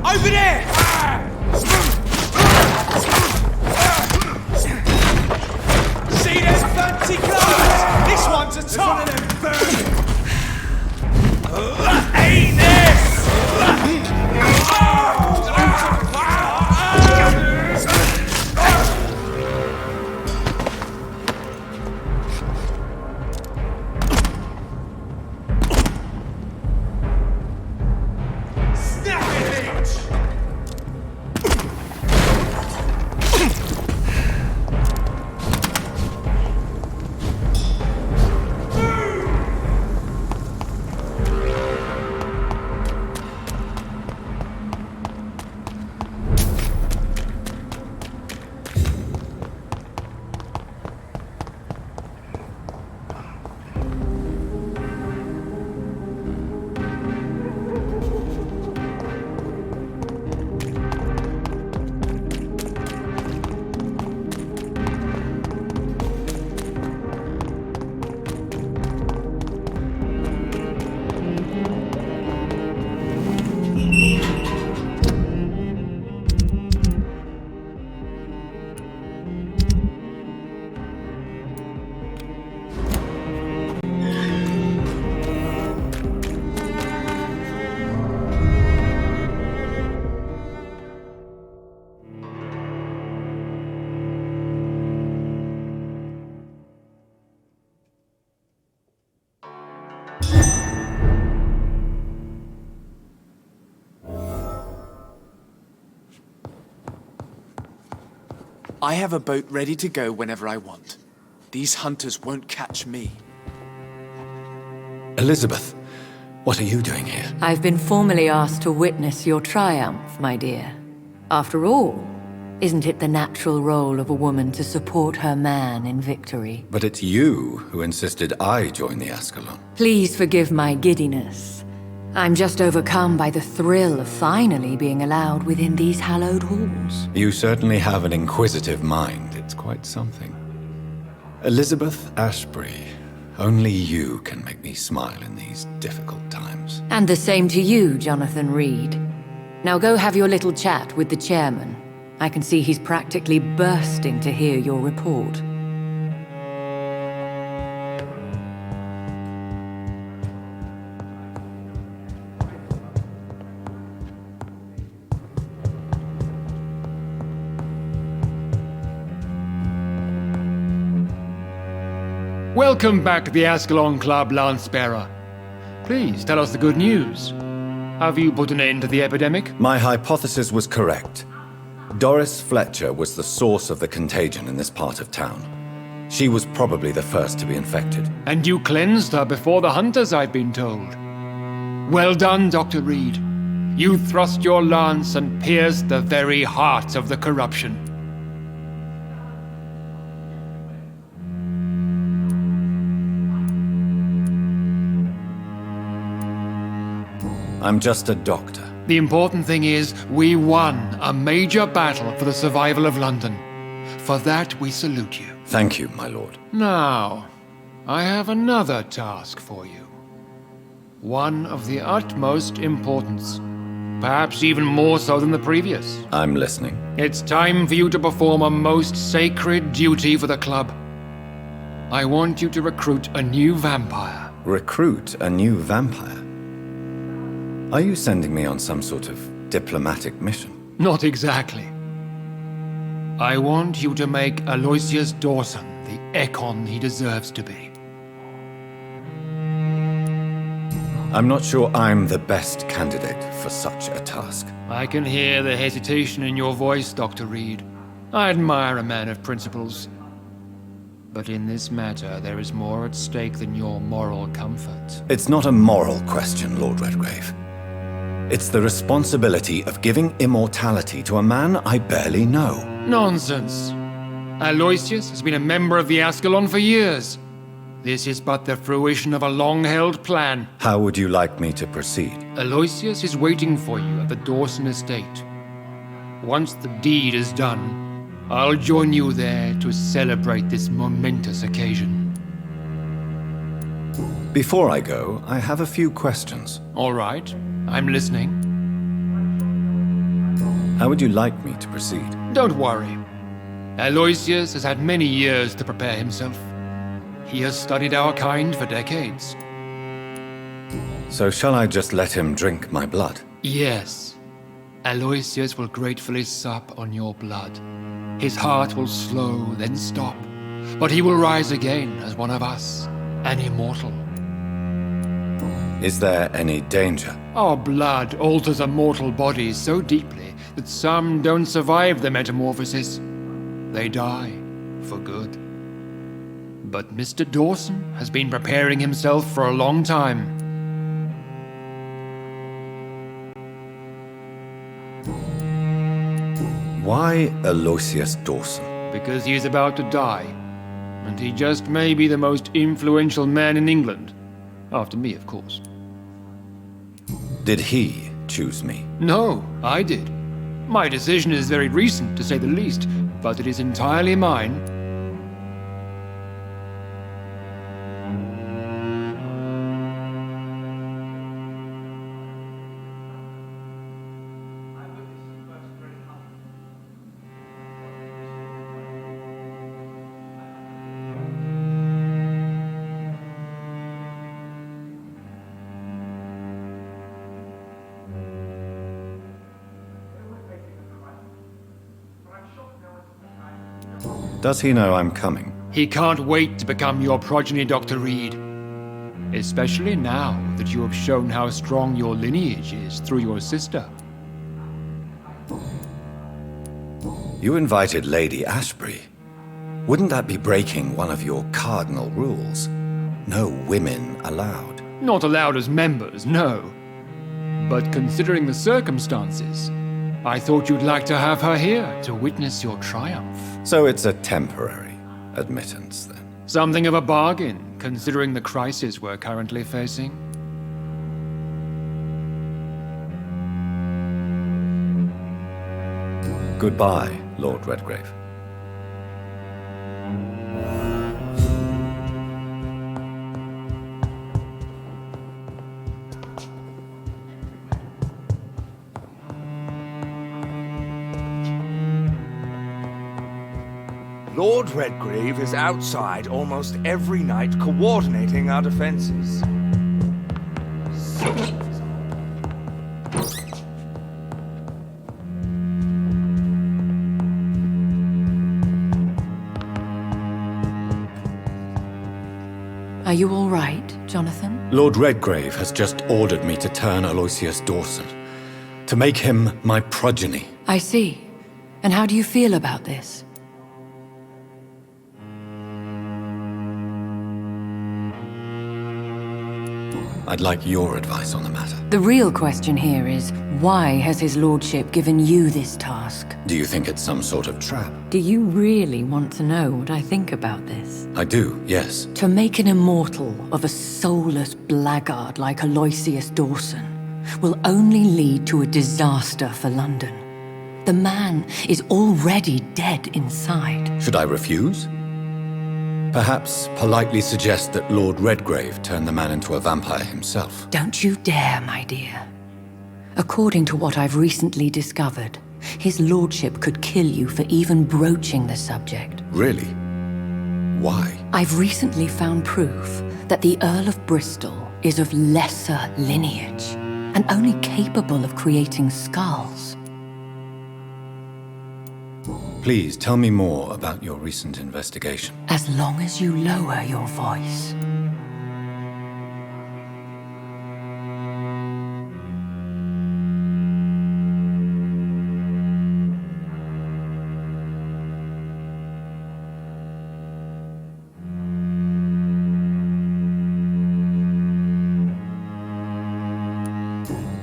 Over there! See them fancy clothes? This one's a top! Ain't this! I have a boat ready to go whenever I want. These hunters won't catch me. Elizabeth, what are you doing here? I've been formally asked to witness your triumph, my dear. After all, isn't it the natural role of a woman to support her man in victory? But it's you who insisted I join the Ascalon. Please forgive my giddiness. I'm just overcome by the thrill of finally being allowed within these hallowed halls. You certainly have an inquisitive mind. It's quite something. Elizabeth Ashbury, only you can make me smile in these difficult times. And the same to you, Jonathan Reed. Now go have your little chat with the chairman. I can see he's practically bursting to hear your report. Welcome back to the Ascalon Club, Lance-Bearer. Please tell us the good news. Have you put an end to the epidemic? My hypothesis was correct. Doris Fletcher was the source of the contagion in this part of town. She was probably the first to be infected. And you cleansed her before the hunters, I've been told. Well done, Dr. Reed. You thrust your lance and pierced the very heart of the corruption. I'm just a doctor. The important thing is, we won a major battle for the survival of London. For that, we salute you. Thank you, my lord. Now, I have another task for you. One of the utmost importance. Perhaps even more so than the previous. I'm listening. It's time for you to perform a most sacred duty for the club. I want you to recruit a new vampire. Recruit a new vampire? Are you sending me on some sort of diplomatic mission? Not exactly. I want you to make Aloysius Dawson the Ekon he deserves to be. I'm not sure I'm the best candidate for such a task. I can hear the hesitation in your voice, Dr. Reed. I admire a man of principles. But in this matter, there is more at stake than your moral comfort. It's not a moral question, Lord Redgrave. It's the responsibility of giving immortality to a man I barely know. Nonsense. Aloysius has been a member of the Ascalon for years. This is but the fruition of a long-held plan. How would you like me to proceed? Aloysius is waiting for you at the Dawson estate. Once the deed is done, I'll join you there to celebrate this momentous occasion. Before I go, I have a few questions. All right, I'm listening. How would you like me to proceed? Don't worry. Aloysius has had many years to prepare himself. He has studied our kind for decades. So shall I just let him drink my blood? Yes. Aloysius will gratefully sup on your blood. His heart will slow, then stop. But he will rise again as one of us, an immortal. Is there any danger? Our blood alters a mortal body so deeply that some don't survive the metamorphosis. They die for good. But Mr. Dawson has been preparing himself for a long time. Why Aloysius Dawson? Because he is about to die. And he just may be the most influential man in England. After me, of course. Did he choose me? No, I did. My decision is very recent, to say the least, but it is entirely mine. Does he know I'm coming? He can't wait to become your progeny, Dr. Reed. Especially now that you have shown how strong your lineage is through your sister. You invited Lady Ashbury. Wouldn't that be breaking one of your cardinal rules? No women allowed. Not allowed as members, no. But considering the circumstances, I thought you'd like to have her here to witness your triumph. So it's a temporary admittance, then? Something of a bargain, considering the crisis we're currently facing. Goodbye, Lord Redgrave. Lord Redgrave is outside almost every night coordinating our defenses. Are you all right, Jonathan? Lord Redgrave has just ordered me to turn Aloysius Dawson, to make him my progeny. I see. And how do you feel about this? I'd like your advice on the matter. The real question here is, why has his lordship given you this task? Do you think it's some sort of trap? Do you really want to know what I think about this? I do, yes. To make an immortal of a soulless blackguard like Aloysius Dawson will only lead to a disaster for London. The man is already dead inside. Should I refuse? Perhaps politely suggest that Lord Redgrave turn the man into a vampire himself. Don't you dare, my dear. According to what I've recently discovered, his lordship could kill you for even broaching the subject. Really? Why? I've recently found proof that the Earl of Bristol is of lesser lineage and only capable of creating skulls. Please tell me more about your recent investigation. As long as you lower your voice.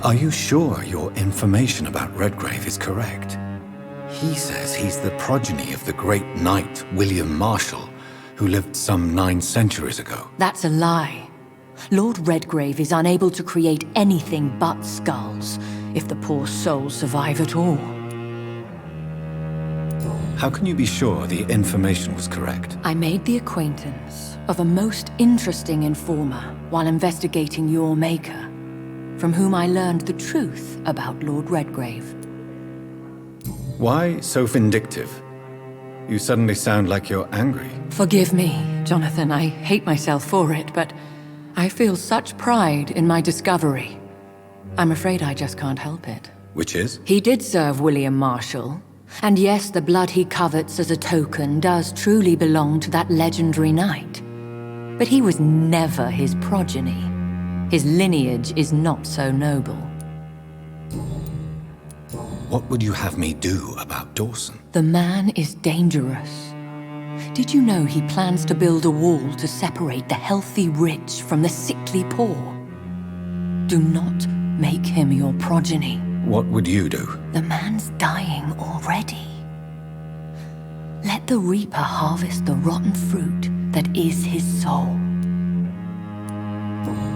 Are you sure your information about Redgrave is correct? He says he's the progeny of the great knight William Marshall, who lived some 9 centuries ago. That's a lie. Lord Redgrave is unable to create anything but skulls, if the poor soul survive at all. How can you be sure the information was correct? I made the acquaintance of a most interesting informer while investigating your maker, from whom I learned the truth about Lord Redgrave. Why so vindictive? You suddenly sound like you're angry. Forgive me, Jonathan. I hate myself for it, but I feel such pride in my discovery. I'm afraid I just can't help it. Which is? He did serve William Marshall. And yes, the blood he covets as a token does truly belong to that legendary knight. But he was never his progeny. His lineage is not so noble. What would you have me do about Dawson? The man is dangerous. Did you know he plans to build a wall to separate the healthy rich from the sickly poor? Do not make him your progeny. What would you do? The man's dying already. Let the reaper harvest the rotten fruit that is his soul.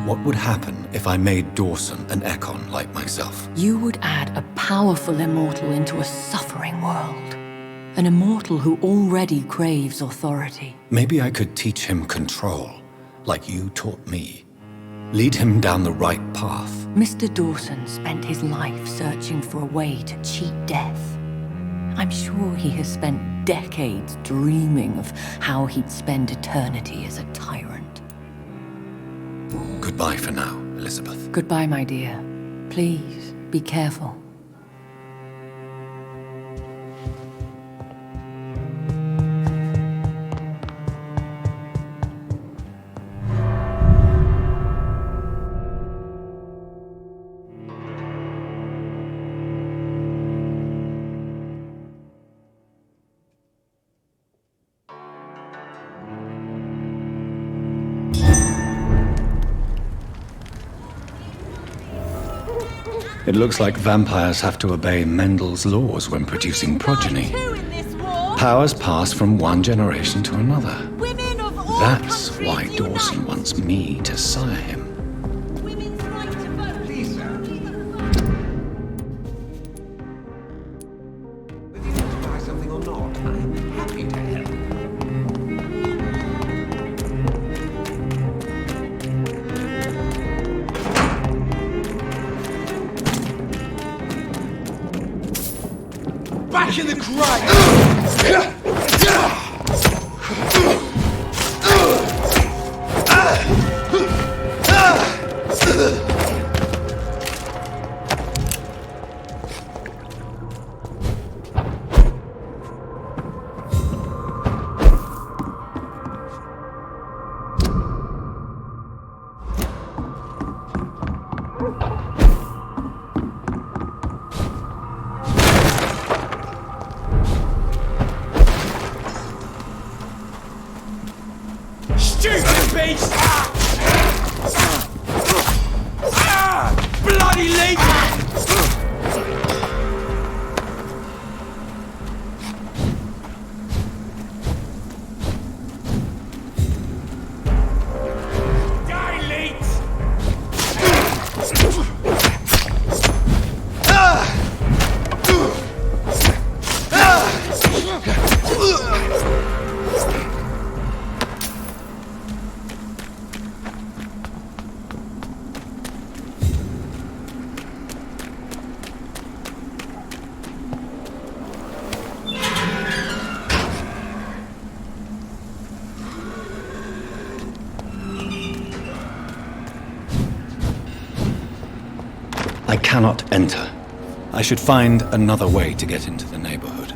What would happen if I made Dawson an Ekon like myself? You would add a powerful immortal into a suffering world. An immortal who already craves authority. Maybe I could teach him control, like you taught me. Lead him down the right path. Mr. Dawson spent his life searching for a way to cheat death. I'm sure he has spent decades dreaming of how he'd spend eternity as a tyrant. Goodbye for now, Elizabeth. Goodbye, my dear. Please, be careful. It looks like vampires have to obey Mendel's laws when producing progeny. Powers pass from one generation to another. That's why Dawson wants me to sire him. back in the grind! Stupid beast! Bloody leech! I cannot enter. I should find another way to get into the neighborhood.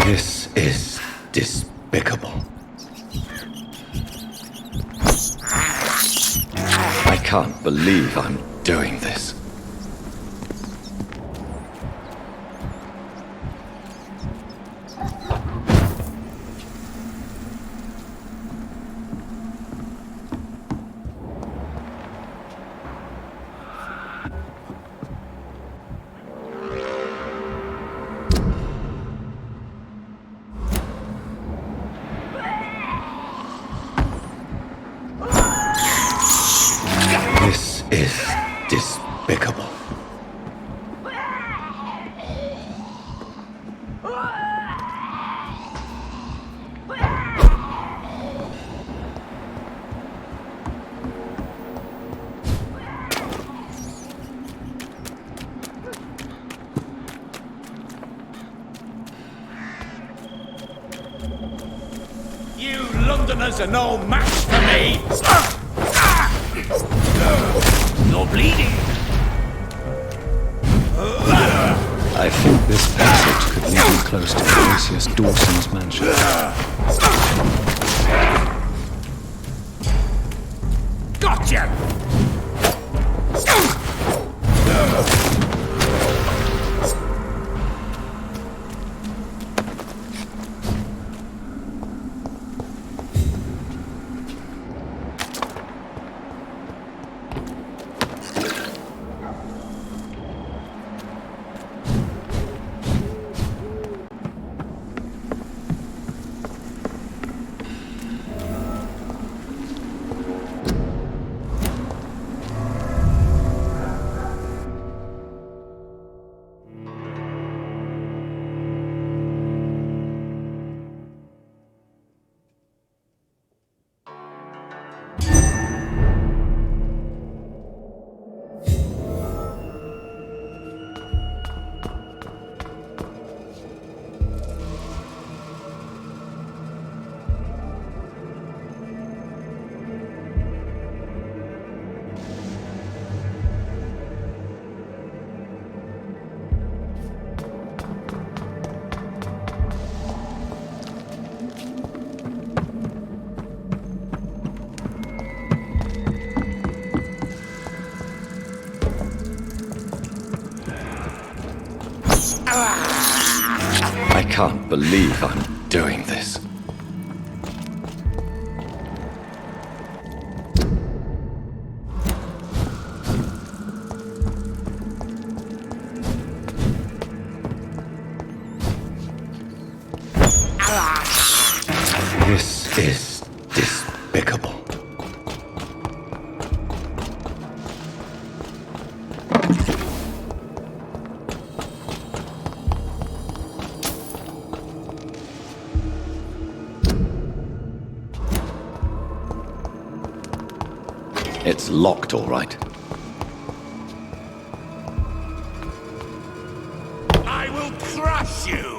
This is despicable. I can't believe I'm doing this. This is despicable. Londoners are no match for me! You're bleeding! I think this passage could lead you close to Gracious Dawson's mansion. Gotcha! I can't believe I'm doing this. This is despicable. It's locked, all right. I will crush you!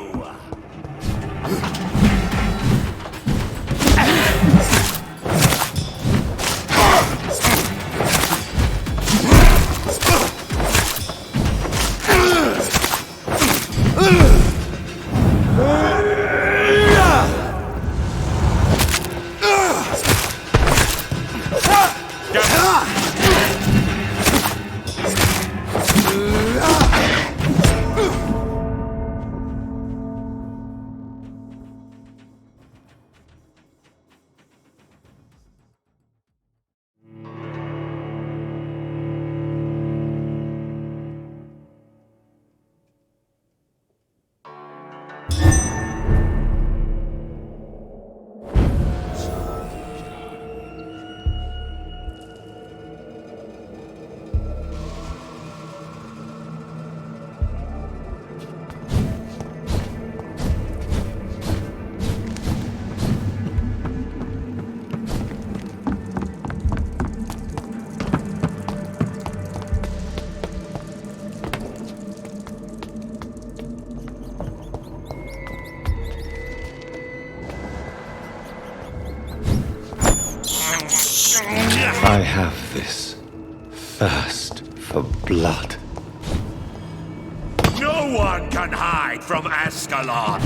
I have this thirst for blood. No one can hide from Ascalon!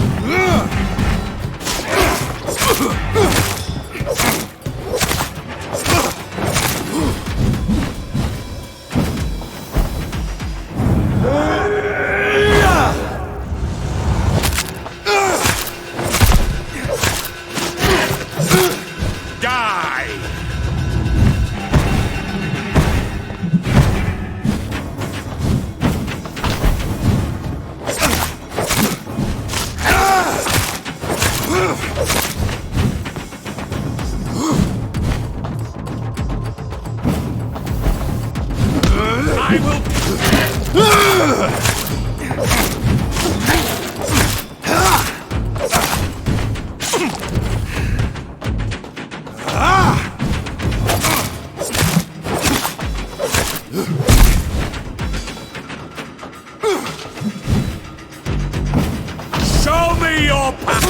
Show me your power!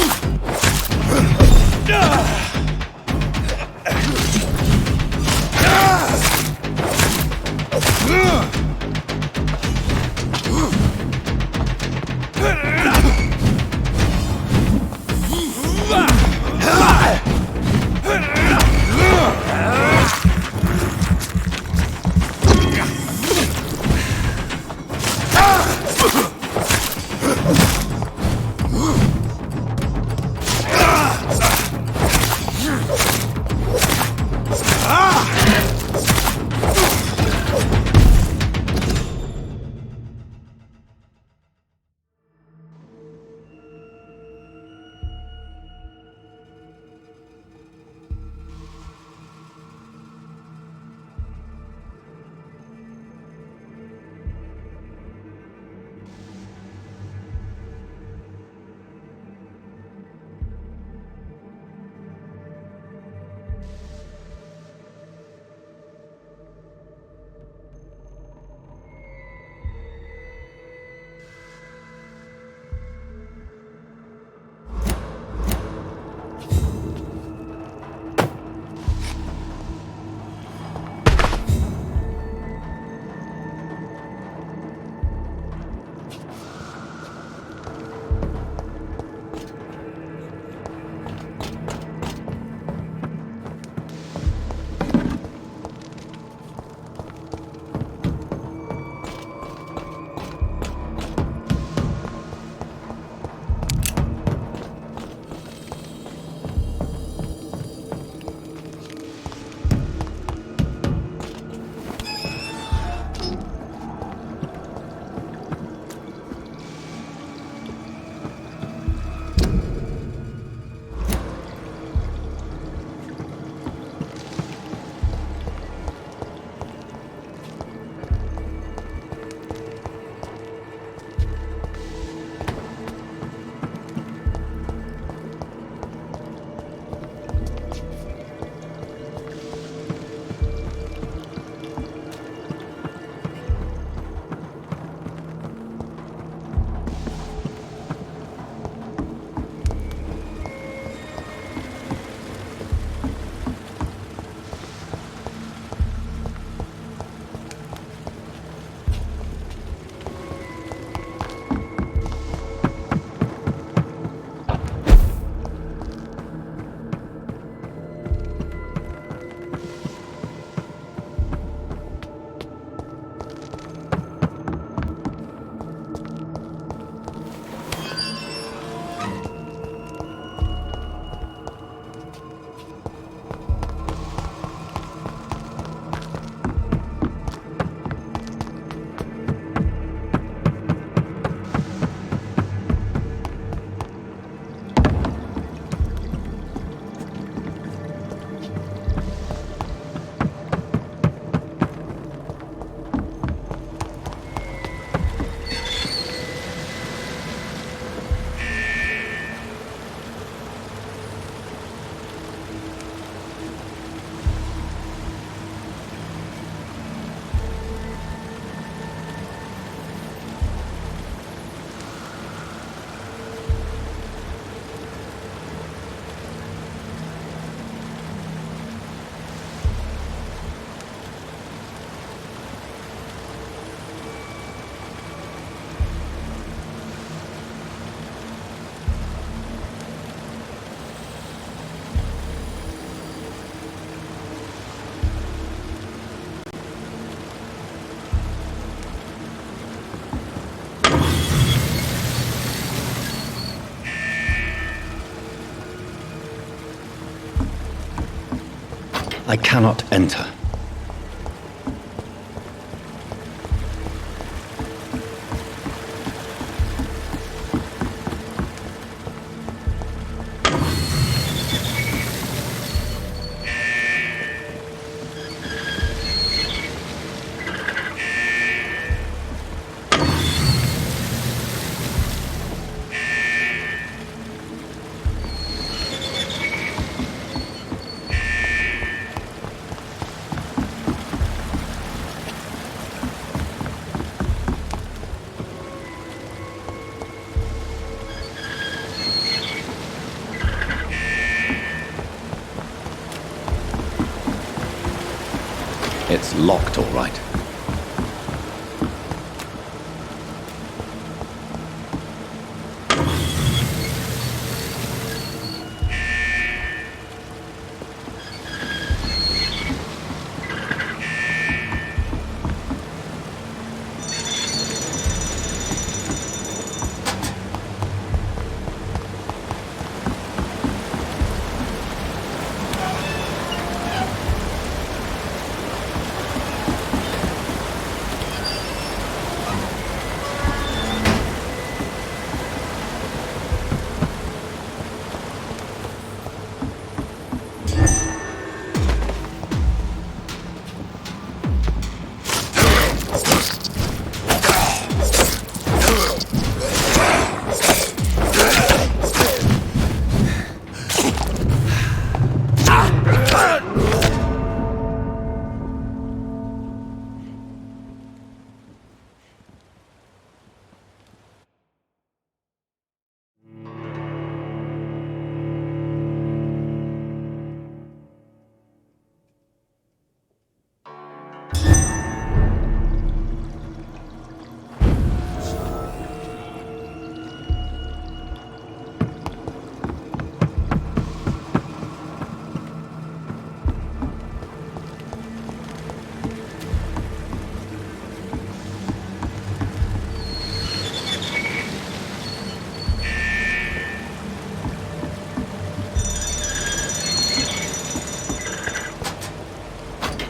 I cannot enter. It's locked, all right.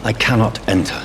I cannot enter.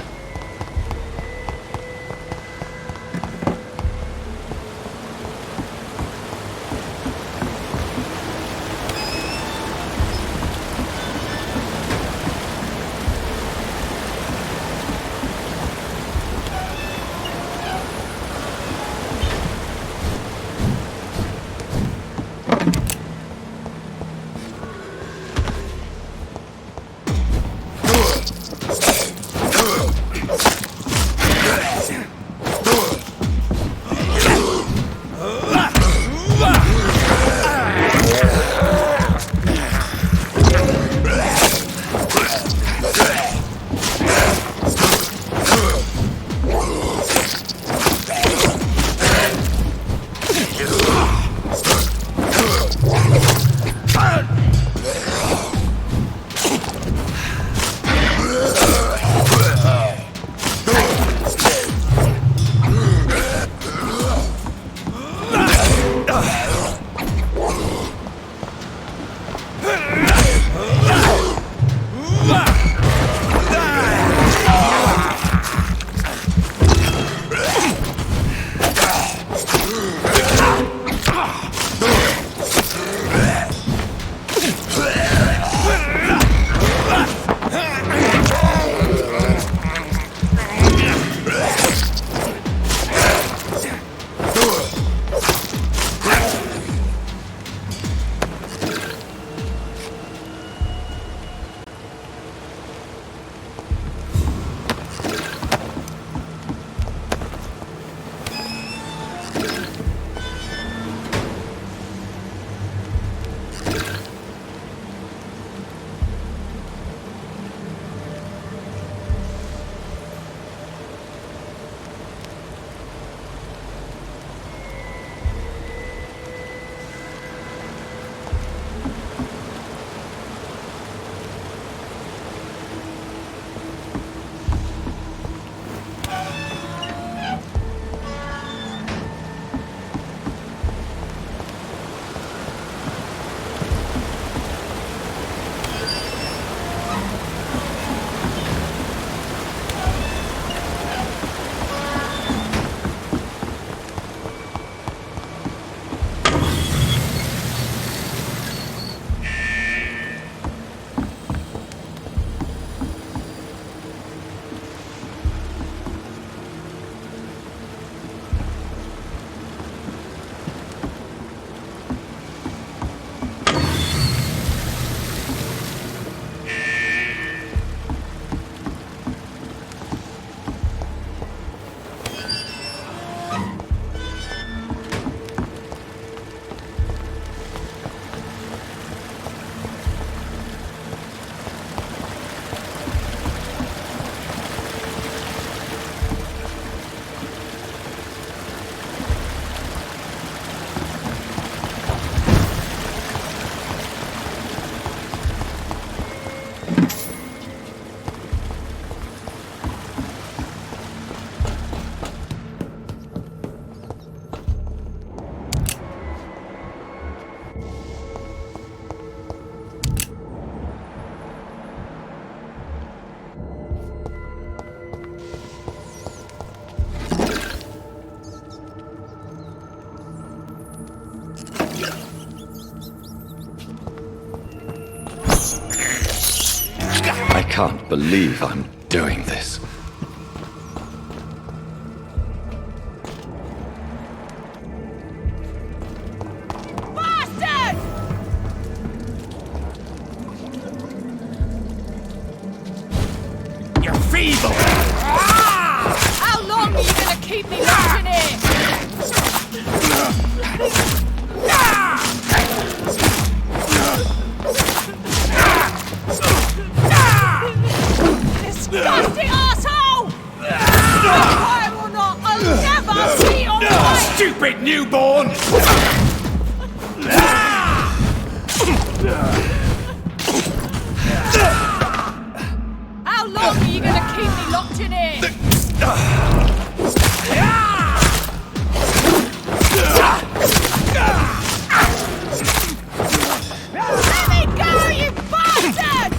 can't believe I'm doing this. Bastard! You're feeble! How long are you gonna keep me locked in here? Disgusting asshole! I will not. I'll never see your wife. Stupid newborn! How long are you gonna keep me locked in here? Let me go, you bastard!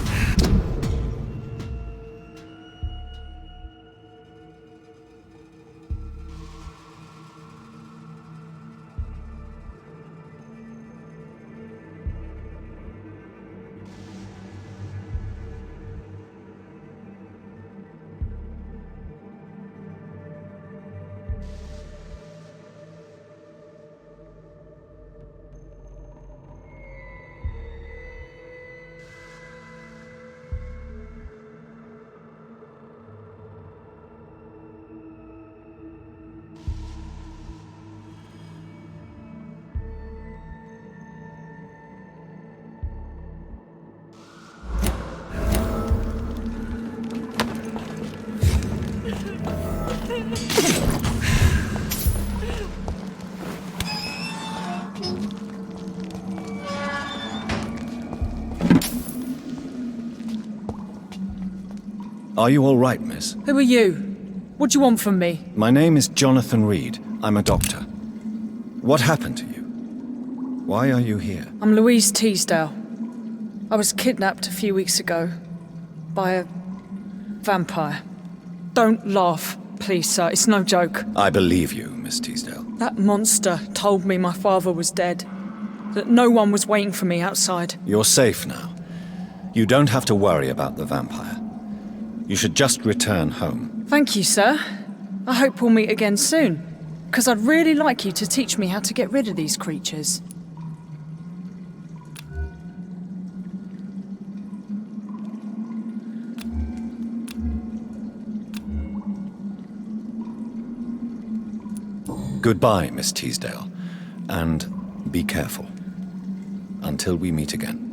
Are you all right, miss? Who are you? What do you want from me? My name is Jonathan Reed. I'm a doctor. What happened to you? Why are you here? I'm Louise Teasdale. I was kidnapped a few weeks ago by a vampire. Don't laugh, please, sir. It's no joke. I believe you, Miss Teasdale. That monster told me my father was dead. That no one was waiting for me outside. You're safe now. You don't have to worry about the vampire. You should just return home. Thank you, sir. I hope we'll meet again soon. Because I'd really like you to teach me how to get rid of these creatures. Goodbye, Miss Teasdale. And be careful. Until we meet again.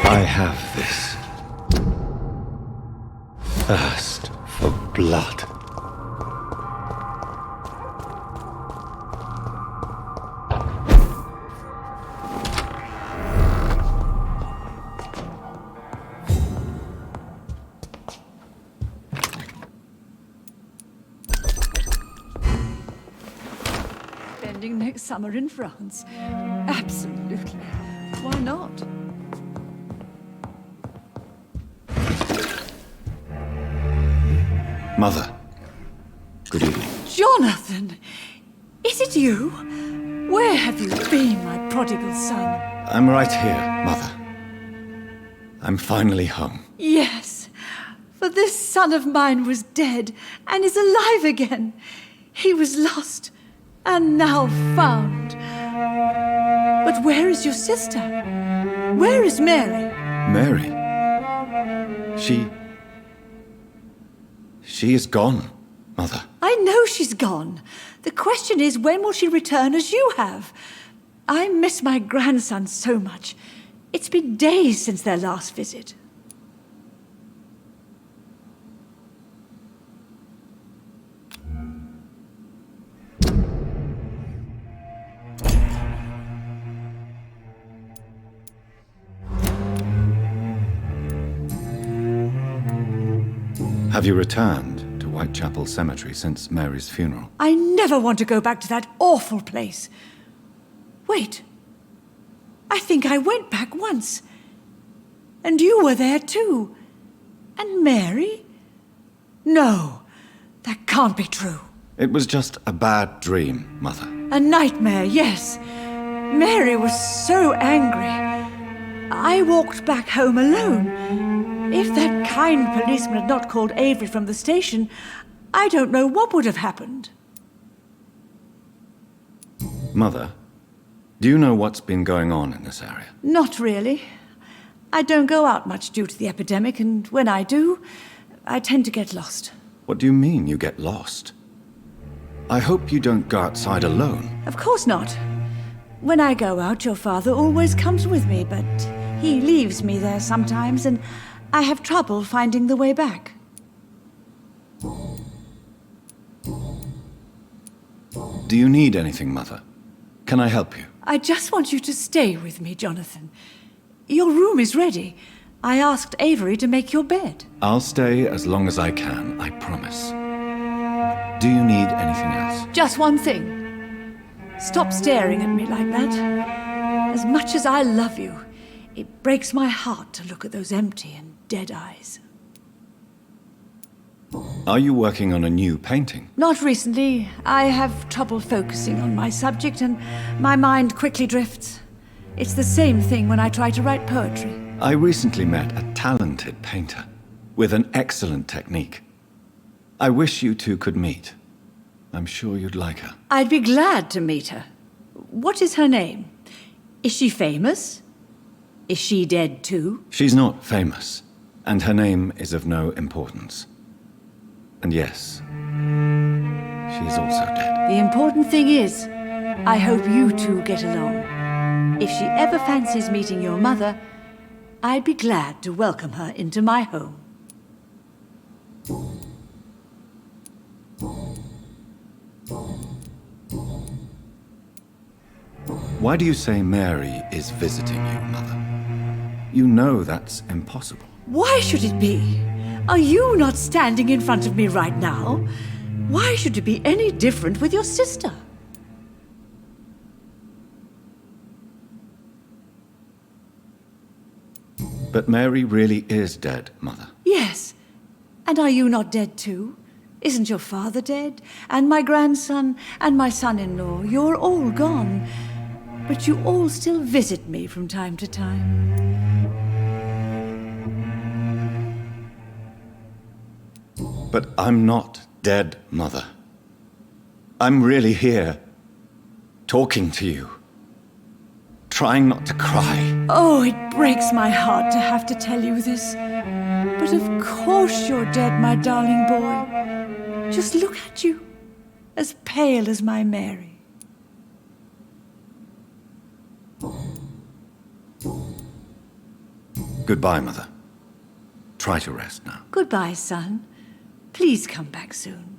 I have this thirst for blood. Spending next summer in France. Absolutely. Why not? Mother, good evening. Jonathan! Is it you? Where have you been, my prodigal son? I'm right here, Mother. I'm finally home. Yes, for this son of mine was dead and is alive again. He was lost and now found. But where is your sister? Where is Mary? Mary? She is gone, Mother. I know she's gone. The question is, when will she return as you have? I miss my grandson so much. It's been days since their last visit. Have you returned to Whitechapel Cemetery since Mary's funeral? I never want to go back to that awful place. Wait. I think I went back once. And you were there too. And Mary? No, that can't be true. It was just a bad dream, Mother. A nightmare, yes. Mary was so angry. I walked back home alone. If that kind policeman had not called Avery from the station, I don't know what would have happened. Mother, do you know what's been going on in this area? Not really. I don't go out much due to the epidemic, and when I do, I tend to get lost. What do you mean you get lost? I hope you don't go outside alone. Of course not. When I go out, your father always comes with me, but he leaves me there sometimes, and I have trouble finding the way back. Do you need anything, Mother? Can I help you? I just want you to stay with me, Jonathan. Your room is ready. I asked Avery to make your bed. I'll stay as long as I can, I promise. Do you need anything else? Just one thing. Stop staring at me like that. As much as I love you, it breaks my heart to look at those empty and dead eyes. Are you working on a new painting? Not recently. I have trouble focusing on my subject and my mind quickly drifts. It's the same thing when I try to write poetry. I recently met a talented painter with an excellent technique. I wish you two could meet. I'm sure you'd like her. I'd be glad to meet her. What is her name? Is she famous? Is she dead too? She's not famous, and her name is of no importance. And yes, she is also dead. The important thing is, I hope you two get along. If she ever fancies meeting your mother, I'd be glad to welcome her into my home. Why do you say Mary is visiting you, Mother? You know that's impossible. Why should it be? Are you not standing in front of me right now? Why should it be any different with your sister? But Mary really is dead, Mother. Yes. And are you not dead too? Isn't your father dead? And my grandson? And my son-in-law? You're all gone. But you all still visit me from time to time. But I'm not dead, Mother. I'm really here, talking to you, trying not to cry. Oh, it breaks my heart to have to tell you this. But of course you're dead, my darling boy. Just look at you, as pale as my Mary. Goodbye, Mother. Try to rest now. Goodbye, son. Please come back soon.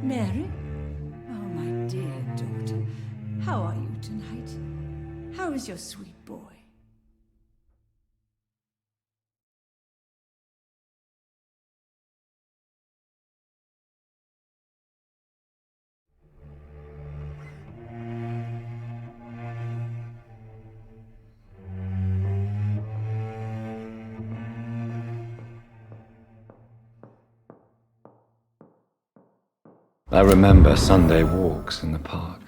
Mary? Oh, my dear daughter. How are you tonight? How is your sweet boy? I remember Sunday walks in the park.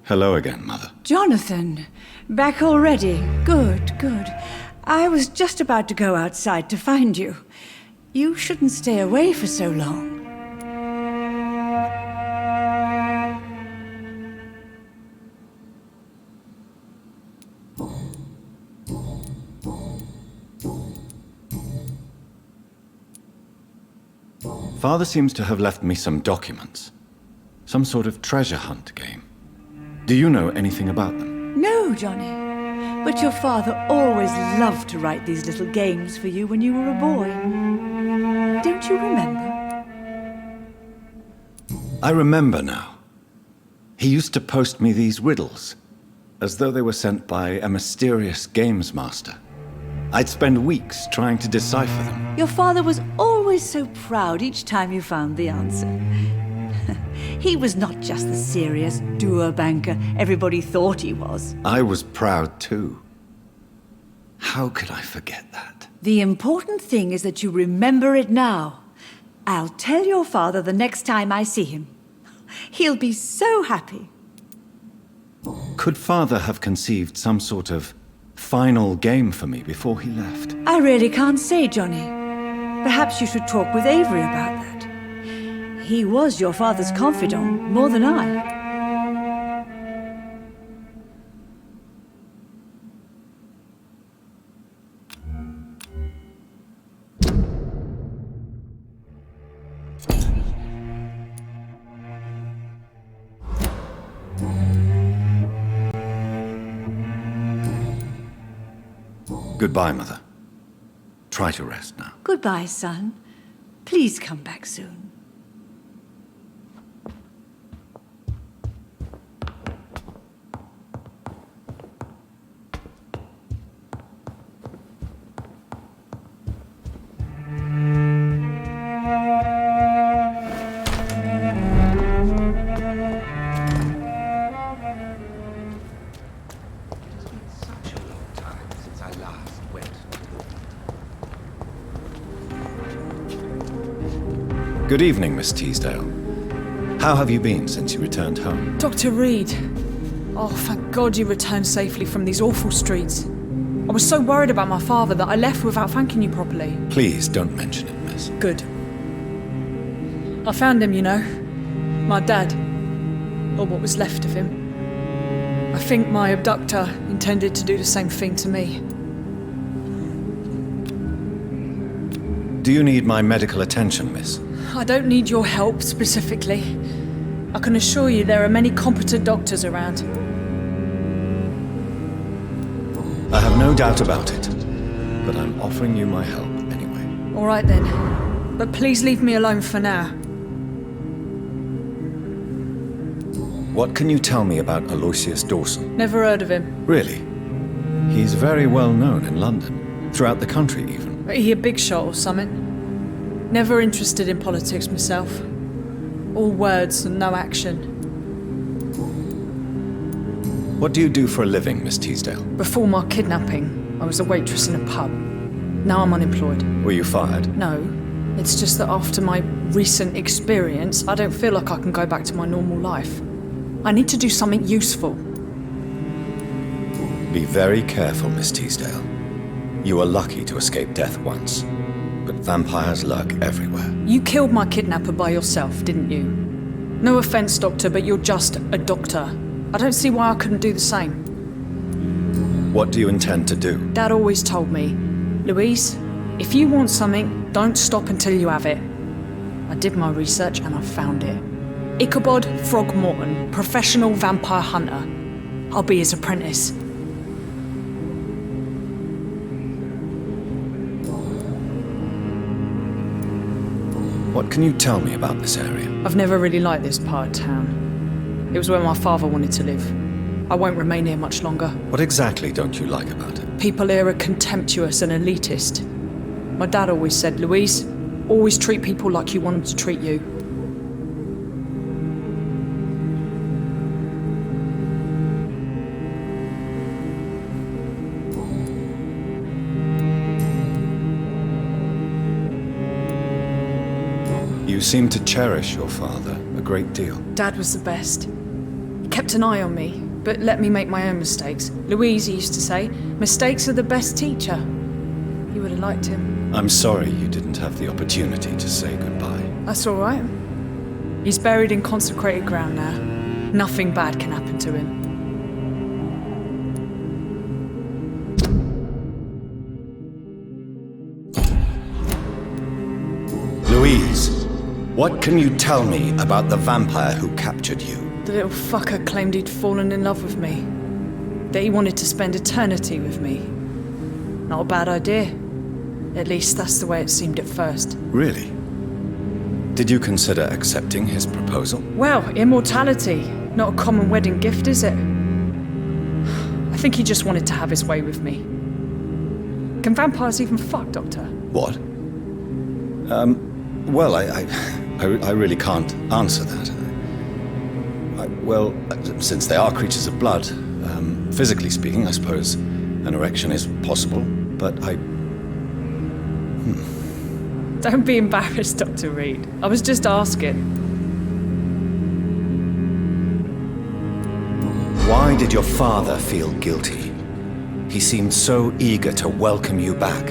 Hello again, Mother. Jonathan, back already. Good, good. I was just about to go outside to find you. You shouldn't stay away for so long. Father seems to have left me some documents. Some sort of treasure hunt game. Do you know anything about them? No, Johnny. But your father always loved to write these little games for you when you were a boy. Don't you remember? I remember now. He used to post me these riddles, as though they were sent by a mysterious games master. I'd spend weeks trying to decipher them. Your father was always so proud each time you found the answer. He was not just the serious doer banker everybody thought he was. I was proud too. How could I forget that? The important thing is that you remember it now. I'll tell your father the next time I see him. He'll be so happy. Could Father have conceived some sort of final game for me before he left? I really can't say, Johnny. Perhaps you should talk with Avery about that. He was your father's confidant, more than I. Goodbye, Mother. Try to rest now. Goodbye, son. Please come back soon. Good evening, Miss Teasdale. How have you been since you returned home? Dr. Reed. Oh, thank God you returned safely from these awful streets. I was so worried about my father that I left without thanking you properly. Please don't mention it, miss. Good. I found him, you know. My dad. Or what was left of him. I think my abductor intended to do the same thing to me. Do you need my medical attention, miss? I don't need your help specifically. I can assure you there are many competent doctors around. I have no doubt about it, but I'm offering you my help anyway. All right then, but please leave me alone for now. What can you tell me about Aloysius Dawson? Never heard of him. Really? He's very well known in London, throughout the country even. He a big shot or something? Never interested in politics myself. All words and no action. What do you do for a living, Miss Teasdale? Before my kidnapping, I was a waitress in a pub. Now I'm unemployed. Were you fired? No. It's just that after my recent experience, I don't feel like I can go back to my normal life. I need to do something useful. Be very careful, Miss Teasdale. You were lucky to escape death once, but vampires lurk everywhere. You killed my kidnapper by yourself, didn't you? No offense, Doctor, but you're just a doctor. I don't see why I couldn't do the same. What do you intend to do? Dad always told me, Louise, if you want something, don't stop until you have it. I did my research and I found it. Ichabod Throgmorton, professional vampire hunter. I'll be his apprentice. What can you tell me about this area? I've never really liked this part of town. It was where my father wanted to live. I won't remain here much longer. What exactly don't you like about it? People here are contemptuous and elitist. My dad always said, Louise, always treat people like you want them to treat you. You seem to cherish your father a great deal. Dad was the best. He kept an eye on me, but let me make my own mistakes. Louise used to say, mistakes are the best teacher. You would have liked him. I'm sorry you didn't have the opportunity to say goodbye. That's all right. He's buried in consecrated ground now. Nothing bad can happen to him. Louise, what can you tell me about the vampire who captured you? The little fucker claimed he'd fallen in love with me. That he wanted to spend eternity with me. Not a bad idea. At least that's the way it seemed at first. Really? Did you consider accepting his proposal? Well, immortality. Not a common wedding gift, is it? I think he just wanted to have his way with me. Can vampires even fuck, Doctor? What? Well, I really can't answer that. Well, since they are creatures of blood, physically speaking, I suppose an erection is possible, but Don't be embarrassed, Dr. Reed. I was just asking. Why did your father feel guilty? He seemed so eager to welcome you back,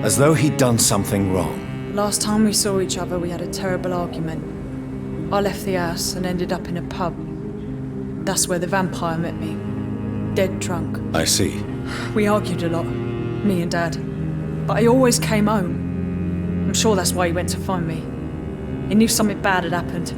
as though he'd done something wrong. Last time we saw each other, we had a terrible argument. I left the house and ended up in a pub. That's where the vampire met me. Dead drunk. I see. We argued a lot, me and Dad. But he always came home. I'm sure that's why he went to find me. He knew something bad had happened.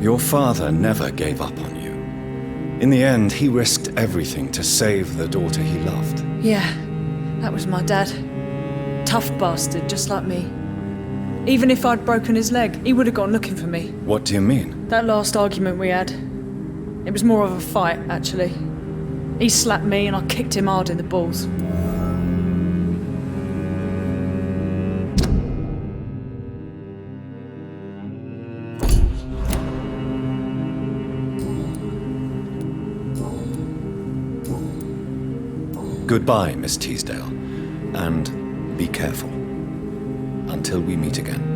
Your father never gave up on you. In the end, he risked everything to save the daughter he loved. Yeah, that was my dad. Tough bastard, just like me. Even if I'd broken his leg, he would have gone looking for me. What do you mean? That last argument we had, it was more of a fight, actually. He slapped me and I kicked him hard in the balls. Goodbye, Miss Teasdale, and be careful. Until we meet again.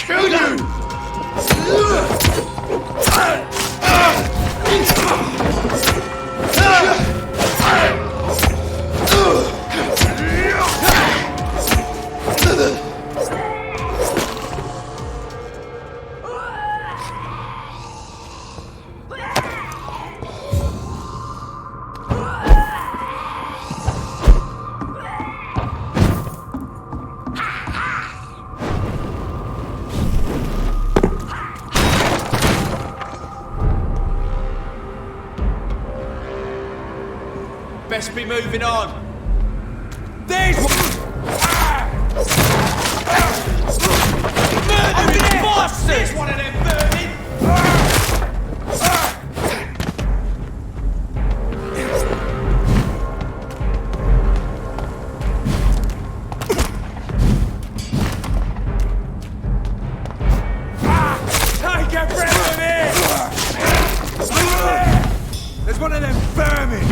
kill you! Best be moving on. There's murdering bastards! There's one of them burning! Take a breath of it! There's one of them vermin!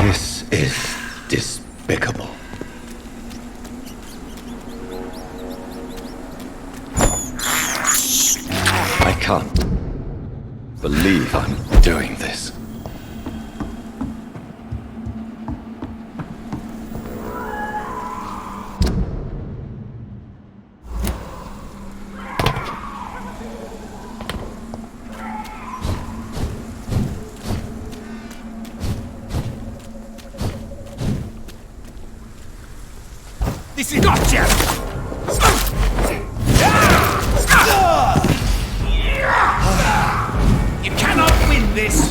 This is despicable. I can't believe I'm doing this. This is gotcha! You cannot win this!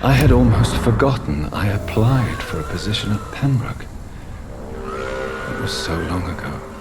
I had almost forgotten I applied for a position at Pembroke. was so long ago.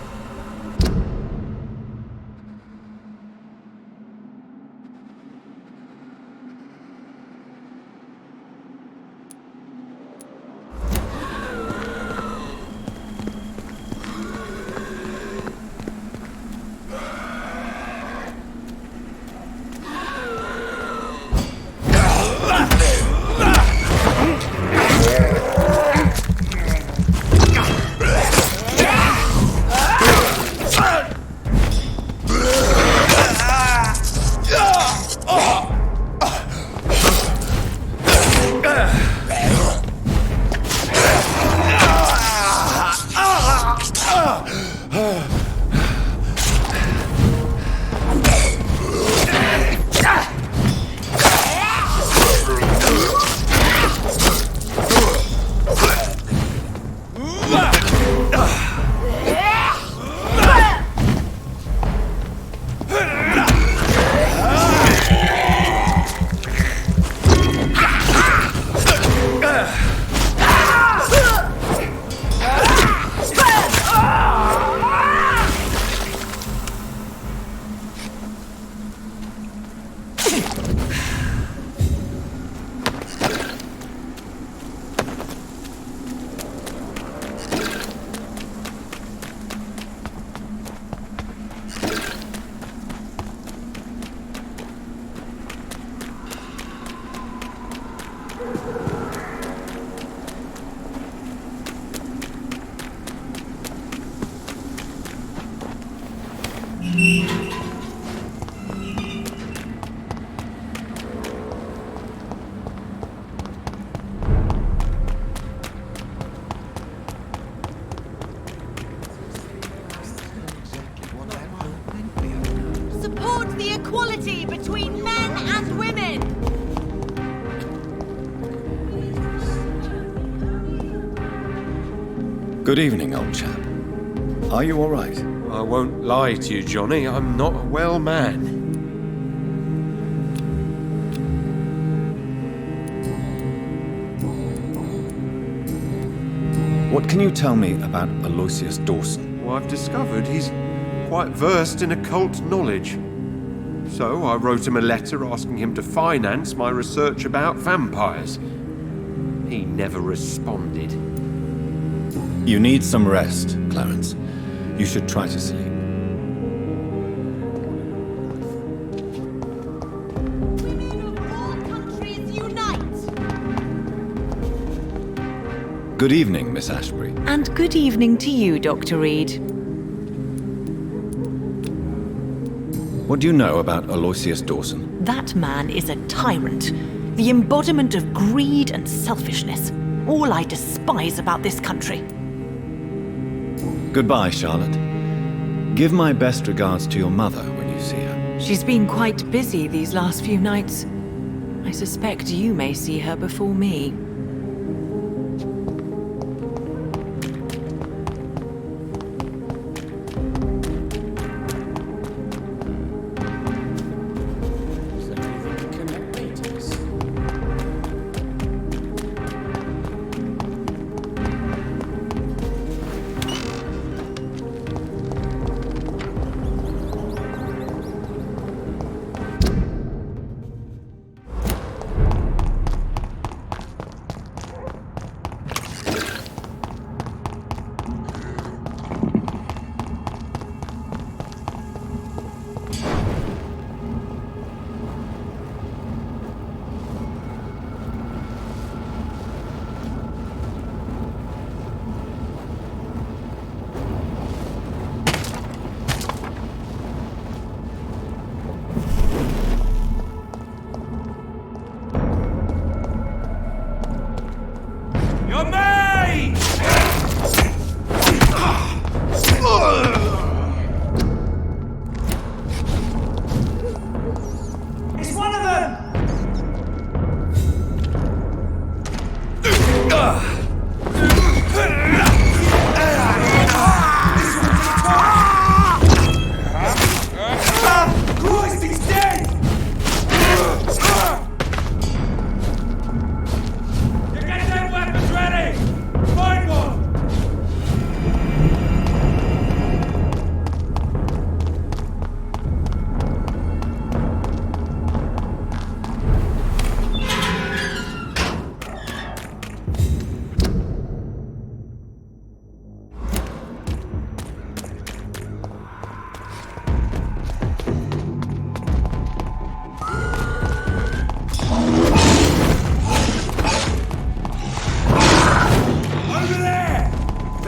Support the equality between men and women! Good evening, old chap. Are you all right? I won't lie to you, Johnny. I'm not a well man. What can you tell me about Aloysius Dawson? Well, I've discovered he's quite versed in occult knowledge. So I wrote him a letter asking him to finance my research about vampires. He never responded. You need some rest, Clarence. You should try to sleep. Good evening, Miss Ashbury. And good evening to you, Dr. Reed. What do you know about Aloysius Dawson? That man is a tyrant, the embodiment of greed and selfishness. All I despise about this country. Goodbye, Charlotte. Give my best regards to your mother when you see her. She's been quite busy these last few nights. I suspect you may see her before me.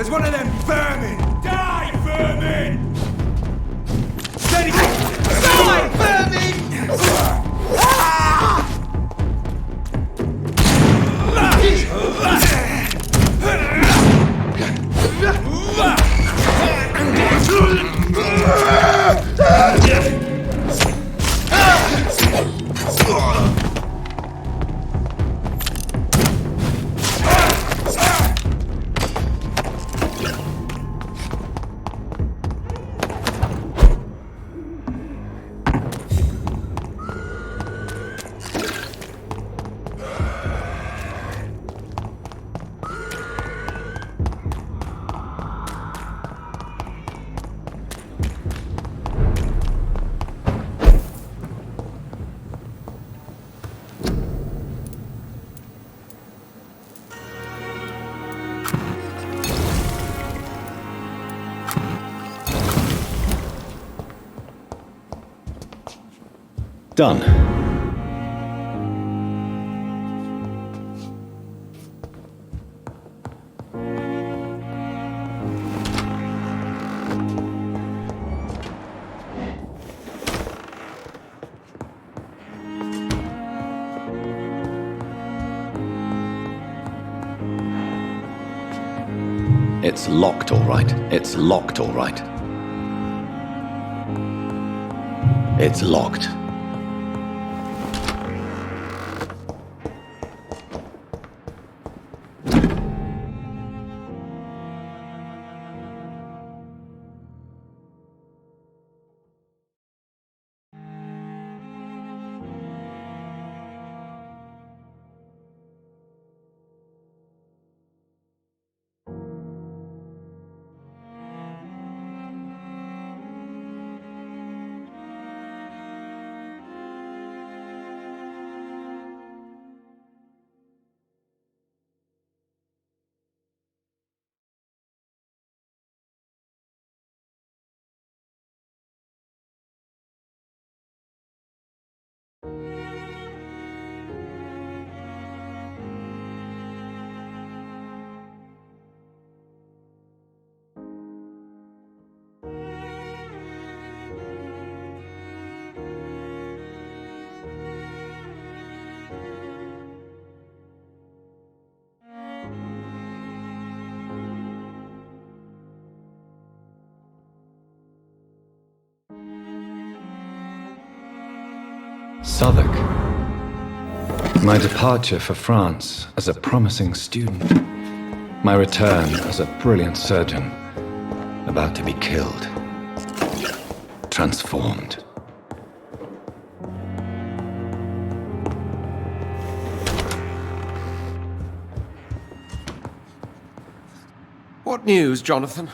There's one of them vermin! Die, vermin! Steady! Die, vermin! Done. It's locked, all right. It's locked, all right. It's locked. Southwark. My departure for France as a promising student. My return as a brilliant surgeon, about to be killed. Transformed. What news, Jonathan?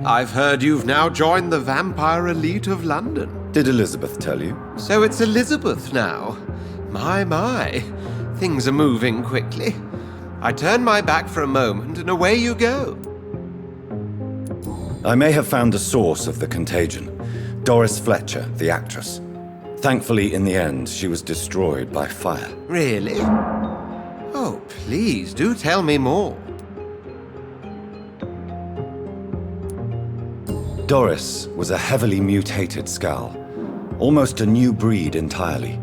I've heard you've now joined the vampire elite of London. Did Elizabeth tell you? So it's Elizabeth now. My. Things are moving quickly. I turn my back for a moment and away you go. I may have found the source of the contagion. Doris Fletcher, the actress. Thankfully, in the end, she was destroyed by fire. Really? Oh, please, do tell me more. Doris was a heavily mutated Skal. Almost a new breed entirely.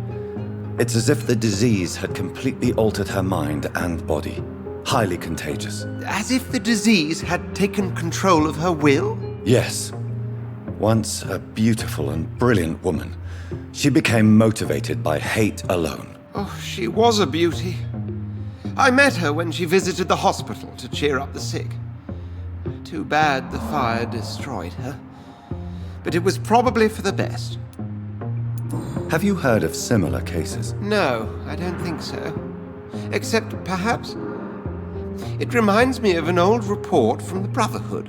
It's as if the disease had completely altered her mind and body. Highly contagious. As if the disease had taken control of her will? Yes. Once a beautiful and brilliant woman, she became motivated by hate alone. Oh, she was a beauty. I met her when she visited the hospital to cheer up the sick. Too bad the fire destroyed her. But it was probably for the best. Have you heard of similar cases? No, I don't think so. Except, perhaps, it reminds me of an old report from the Brotherhood.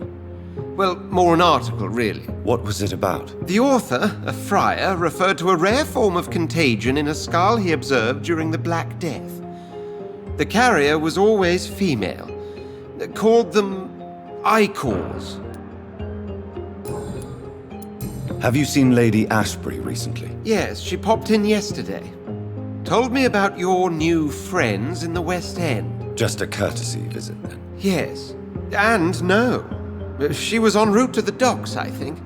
Well, more an article, really. What was it about? The author, a friar, referred to a rare form of contagion in a skull he observed during the Black Death. The carrier was always female. Called them Icors. Have you seen Lady Ashbury recently? Yes, she popped in yesterday. Told me about your new friends in the West End. Just a courtesy visit, then? Yes. And no. She was en route to the docks, I think,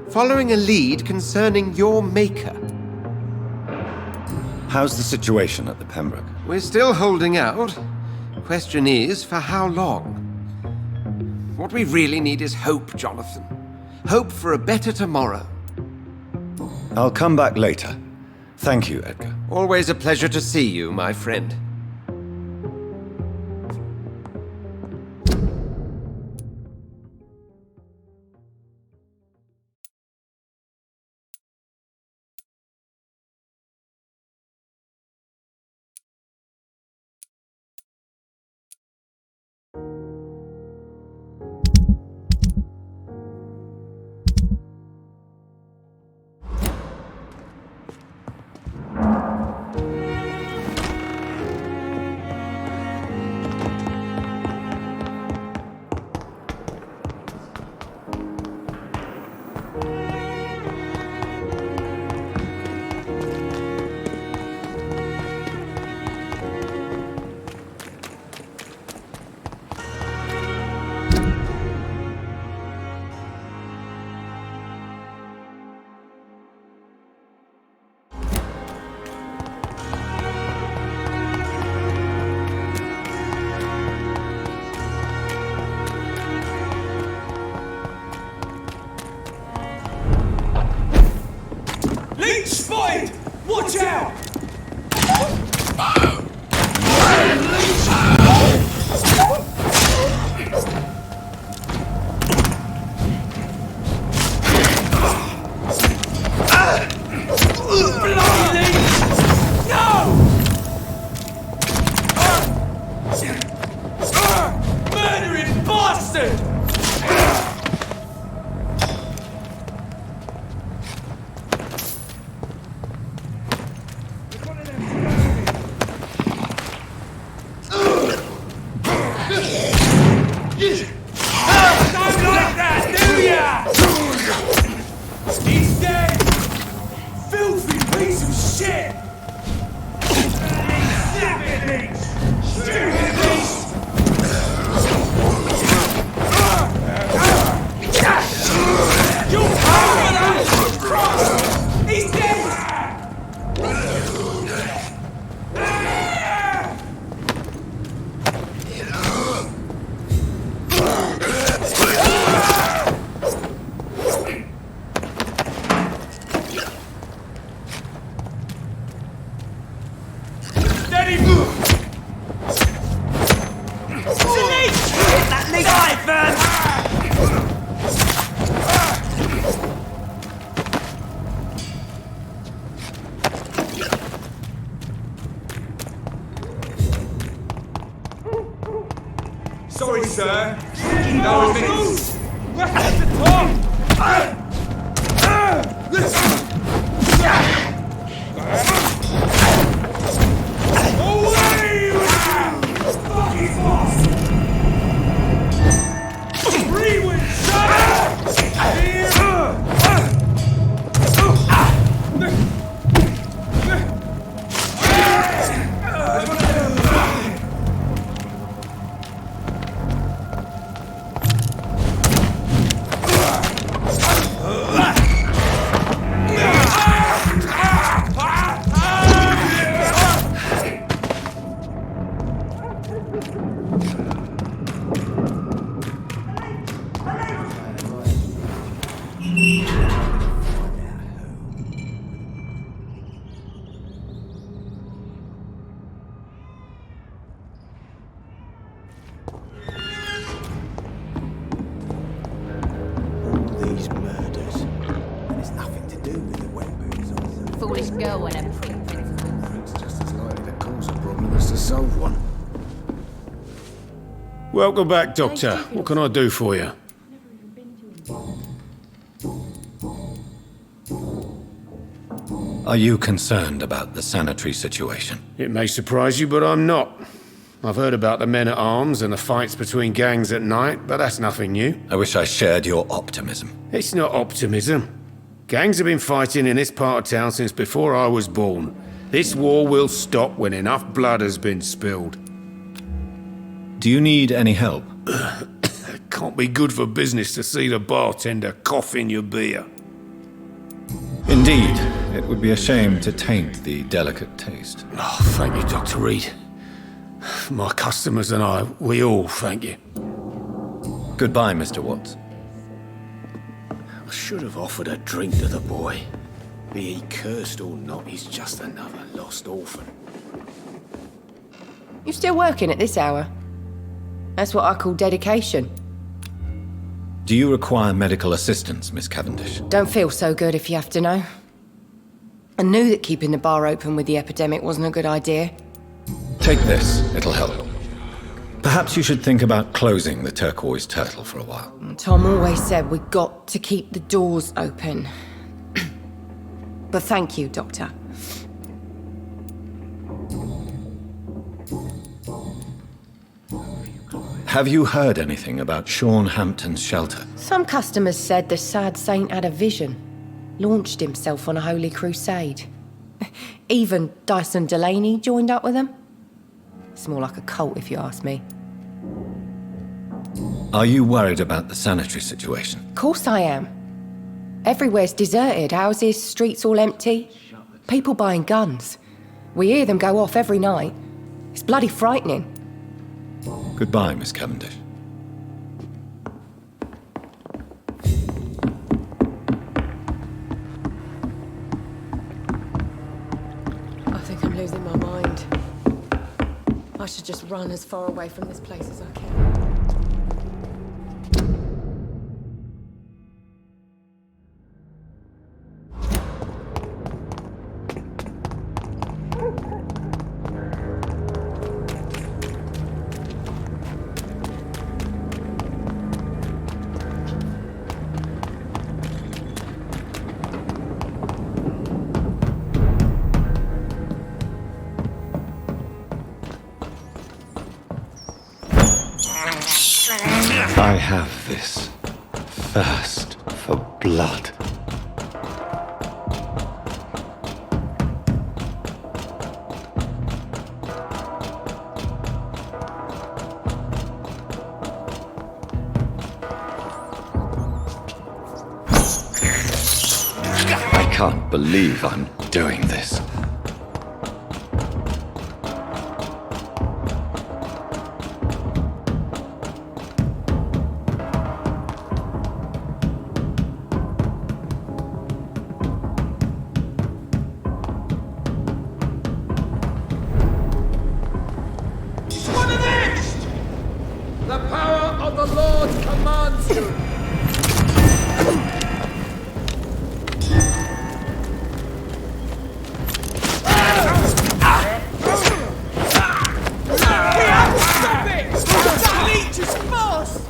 following a lead concerning your maker. How's the situation at the Pembroke? We're still holding out. Question is, for how long? What we really need is hope, Jonathan. Hope for a better tomorrow. I'll come back later. Thank you, Edgar. Always a pleasure to see you, my friend. Leech spotted! Watch out! Bloody leech! No! Murdering bastard! He's dead! Filthy piece of shit! Stupid beast! Stupid beast! You'll pay for that! He's dead! Steady! It's a leech! Hit that leech! Die, Vern! Sorry, sir. That was me. Right at the top! Away with you! Fucking boss! Rewind, These murders. And it's nothing to do with the Vampyrs. Foolish girl and a prick. It's just as likely to cause a problem as to solve one. Welcome back, Doctor. What can I do for you? Are you concerned about the sanitary situation? It may surprise you, but I'm not. I've heard about the men-at-arms and the fights between gangs at night, but that's nothing new. I wish I shared your optimism. It's not optimism. Gangs have been fighting in this part of town since before I was born. This war will stop when enough blood has been spilled. Do you need any help? Can't be good for business to see the bartender cough in your beer. Indeed. It would be a shame to taint the delicate taste. Oh, thank you, Dr. Reed. My customers and I, we all thank you. Goodbye, Mr. Watts. I should have offered a drink to the boy. Be he cursed or not, he's just another lost orphan. You still working at this hour? That's what I call dedication. Do you require medical assistance, Miss Cavendish? Don't feel so good if you have to know. I knew that keeping the bar open with the epidemic wasn't a good idea. Take this, it'll help. Perhaps you should think about closing the Turquoise Turtle for a while. Tom always said we got to keep the doors open. But thank you, Doctor. Have you heard anything about Sean Hampton's shelter? Some customers said the sad saint had a vision, launched himself on a holy crusade. Even Dyson Delaney joined up with him. It's more like a cult, if you ask me. Are you worried about the sanitary situation? Of course I am. Everywhere's deserted, houses, streets all empty. People buying guns. We hear them go off every night. It's bloody frightening. Goodbye, Miss Cavendish. I think I'm losing my mind. I should just run as far away from this place as I can. I have this thirst for blood. I can't believe I'm doing this. The power of the Lord commands you! We have to stop it! That leech is fast!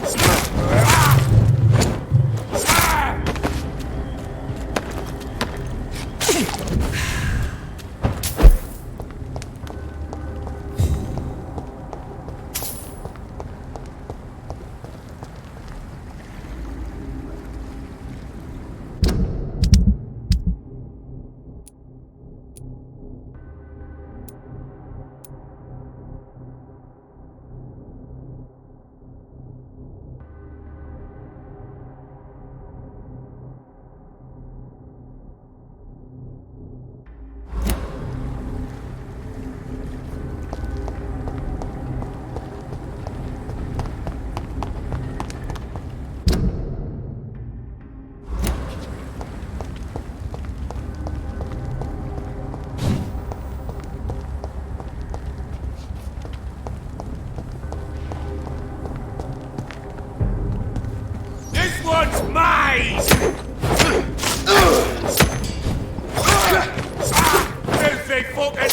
This one's mine! Filthy fucking...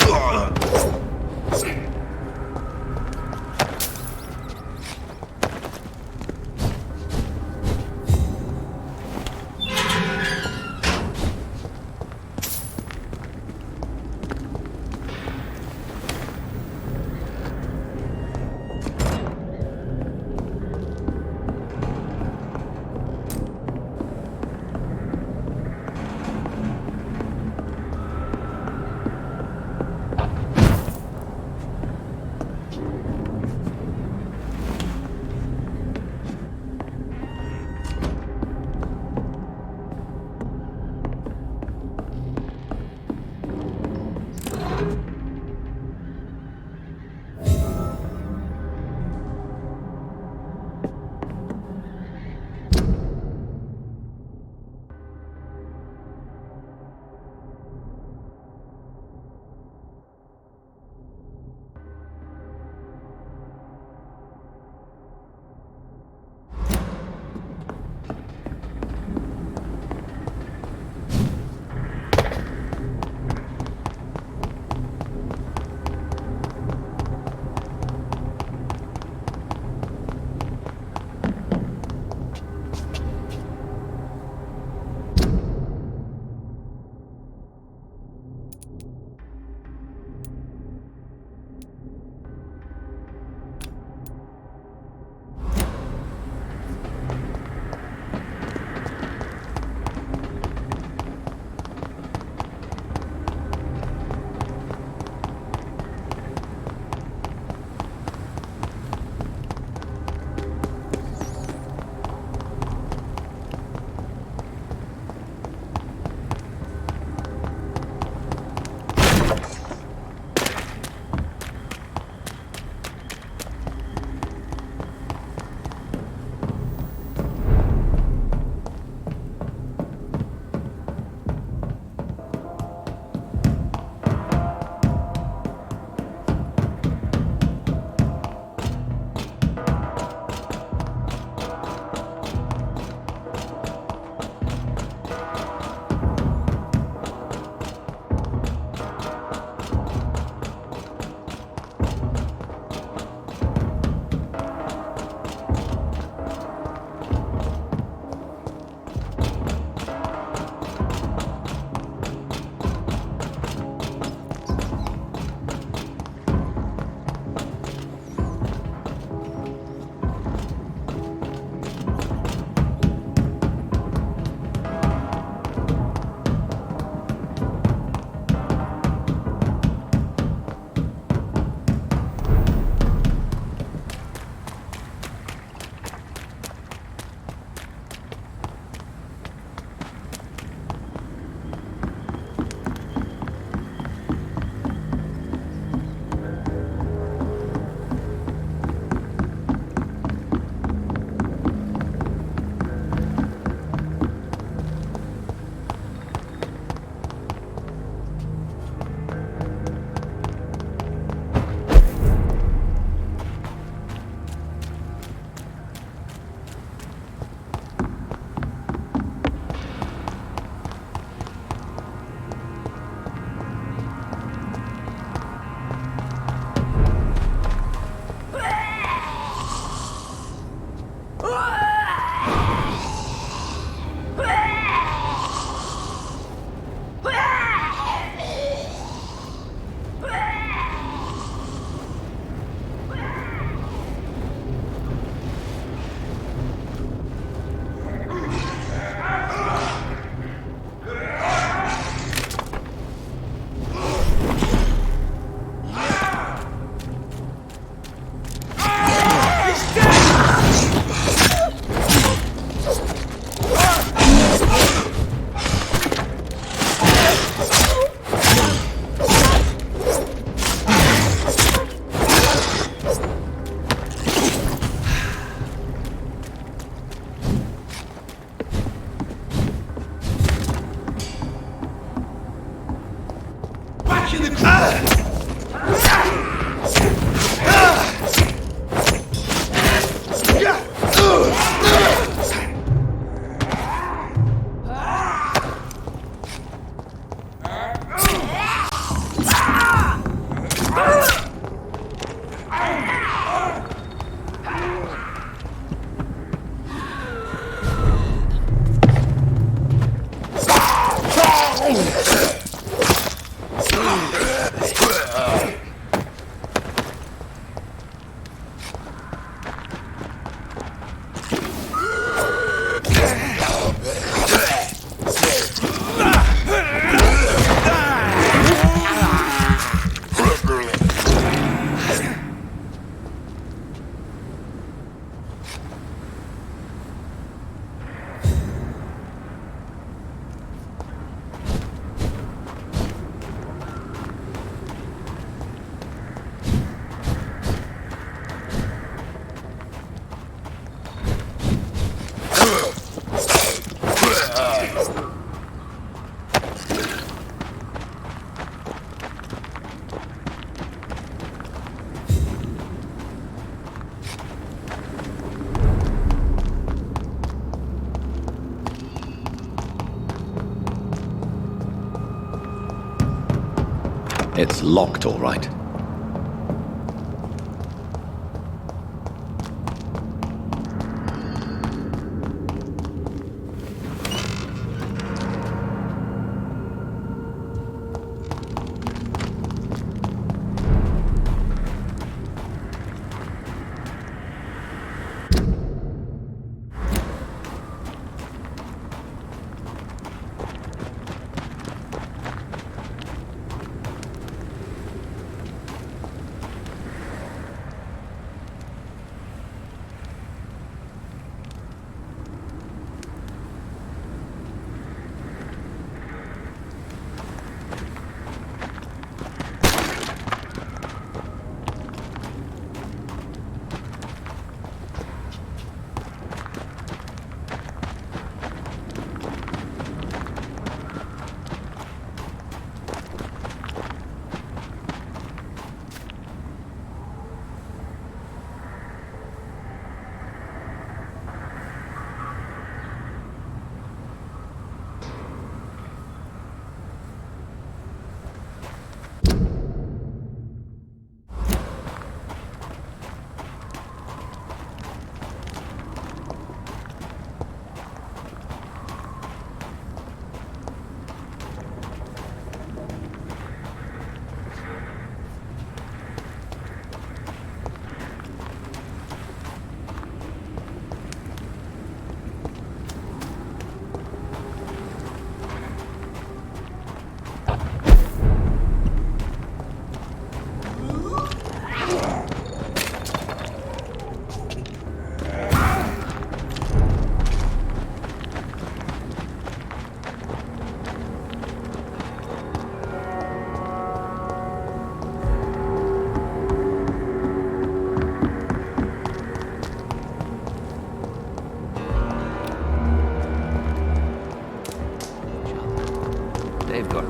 It's locked, all right.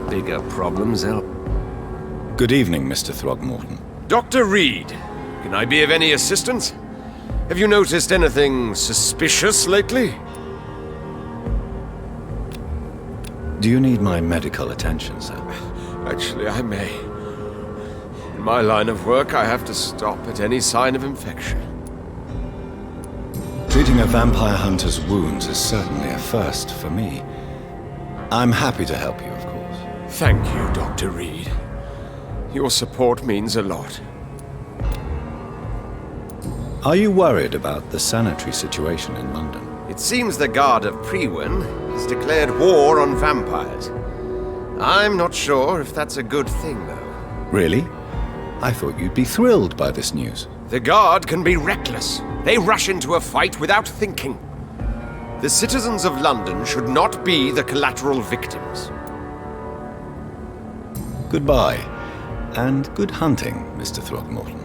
Bigger problems, they'll... Good evening, Mr. Throgmorton. Dr. Reed, can I be of any assistance? Have you noticed anything suspicious lately? Do you need my medical attention, sir? Actually, I may. In my line of work, I have to stop at any sign of infection. Treating a vampire hunter's wounds is certainly a first for me. I'm happy to help you, of course. Thank you, Dr. Reed. Your support means a lot. Are you worried about the sanitary situation in London? It seems the Guard of Priwen has declared war on vampires. I'm not sure if that's a good thing, though. Really? I thought you'd be thrilled by this news. The Guard can be reckless. They rush into a fight without thinking. The citizens of London should not be the collateral victims. Goodbye, and good hunting, Mr. Throgmorton.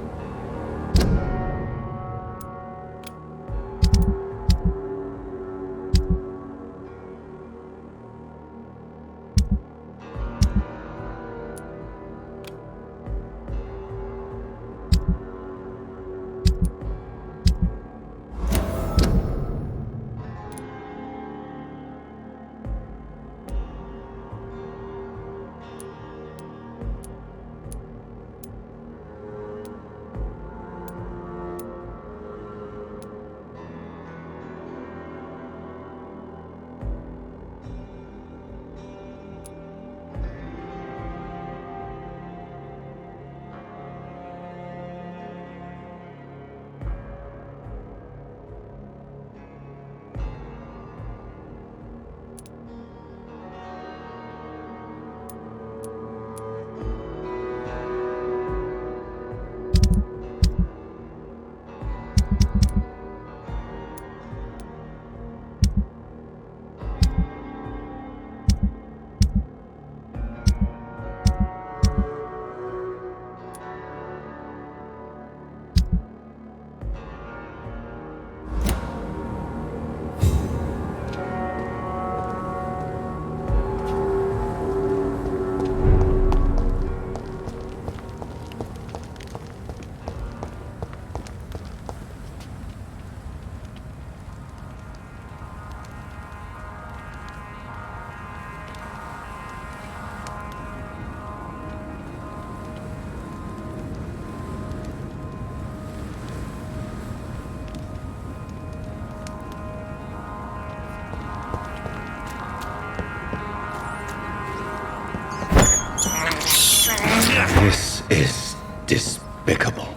is despicable.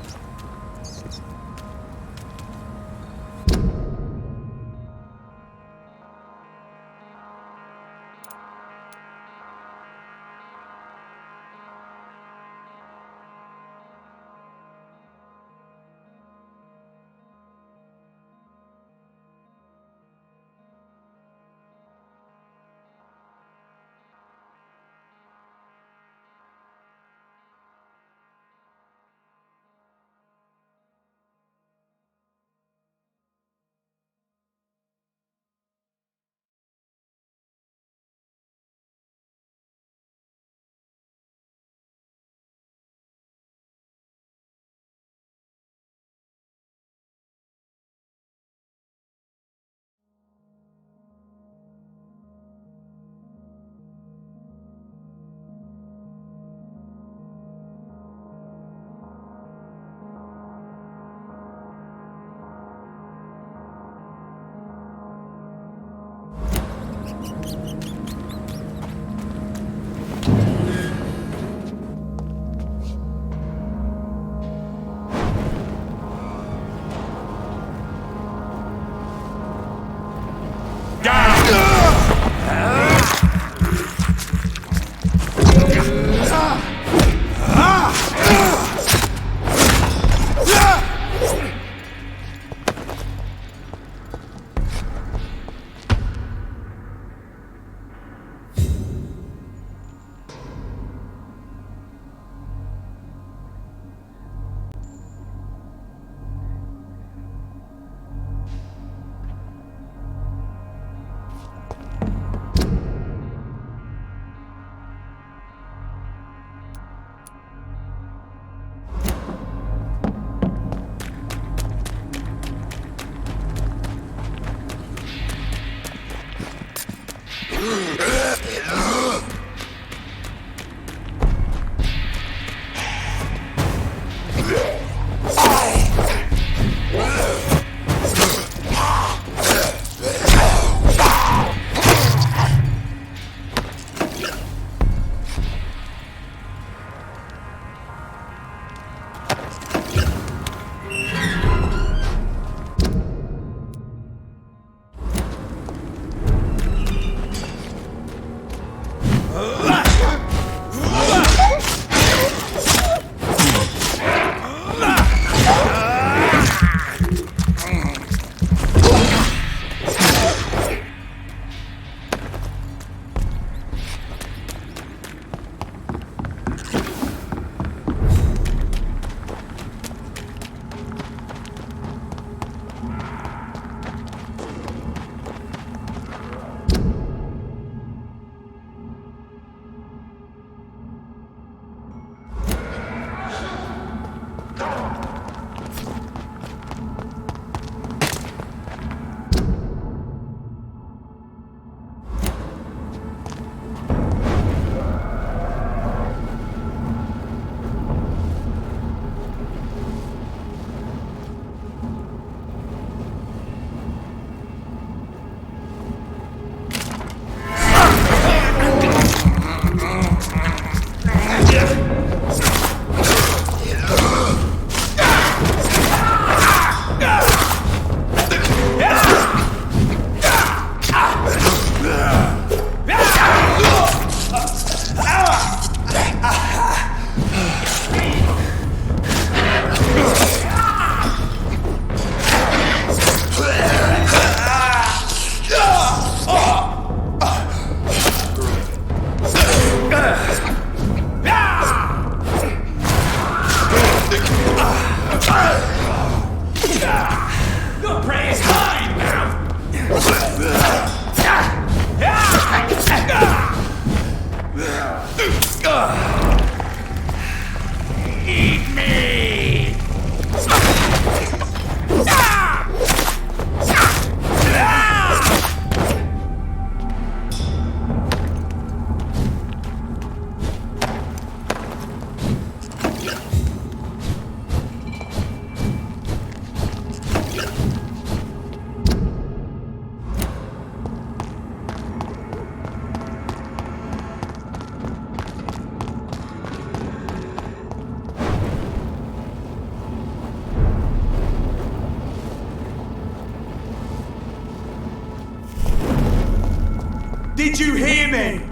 Did you hear me?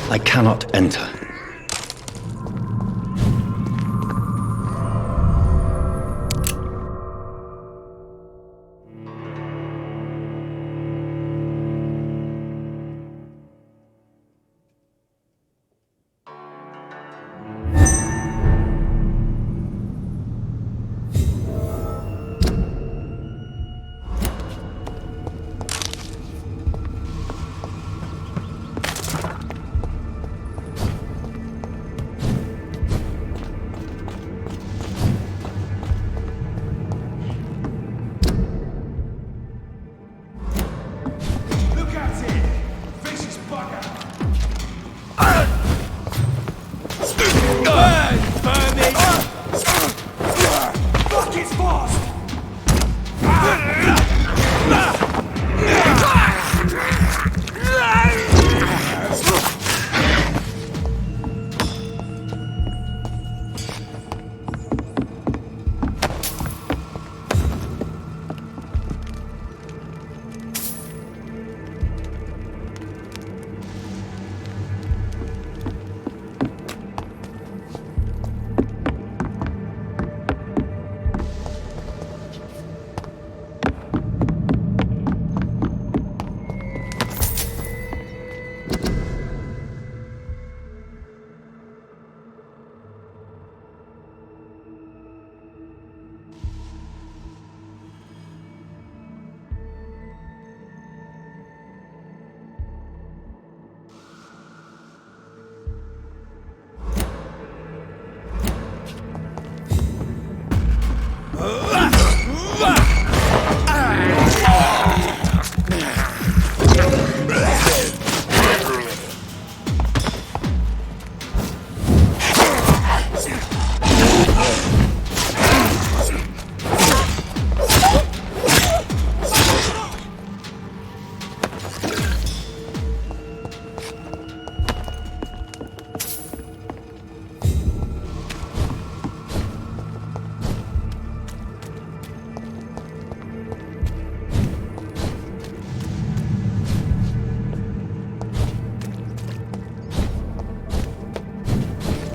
I cannot enter.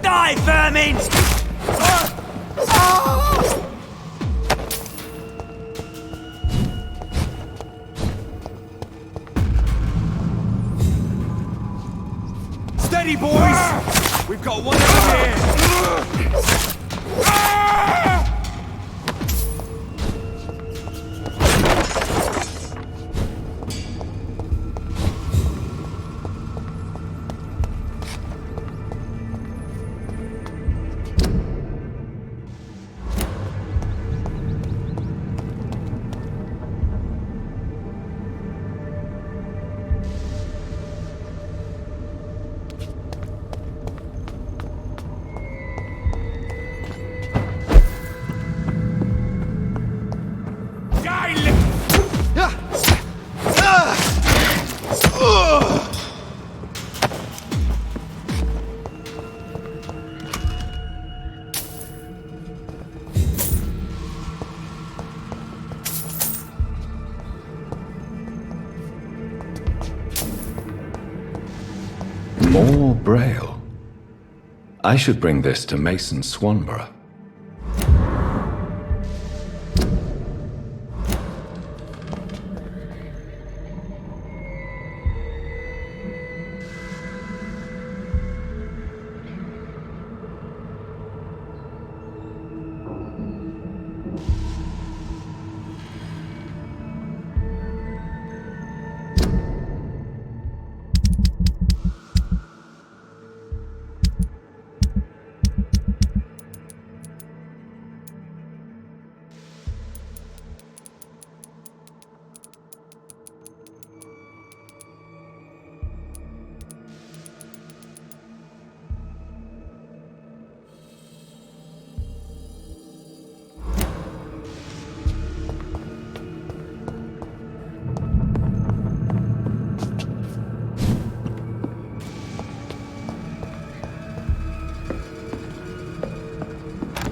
Die, vermin! Ready, boys? We've got one over here. More Braille. I should bring this to Mason Swanborough.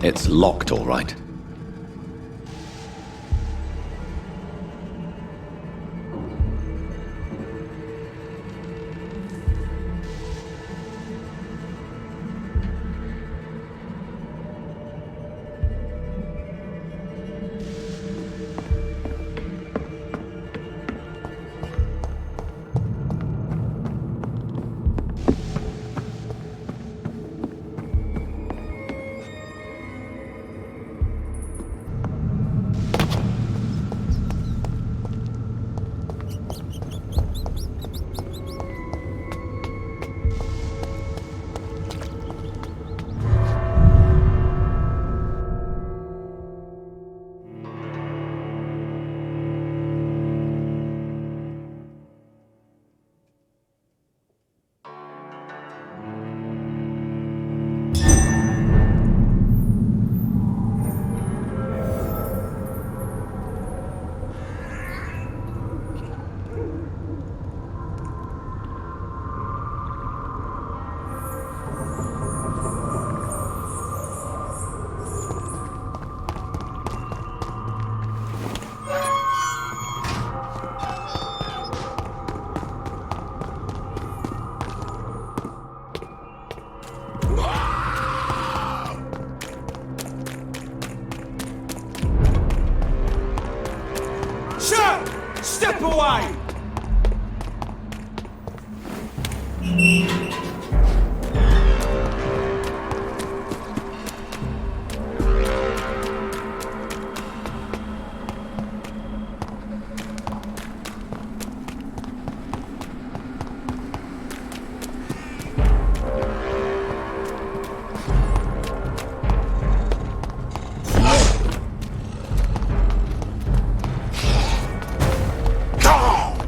It's locked, all right. Step away! Go!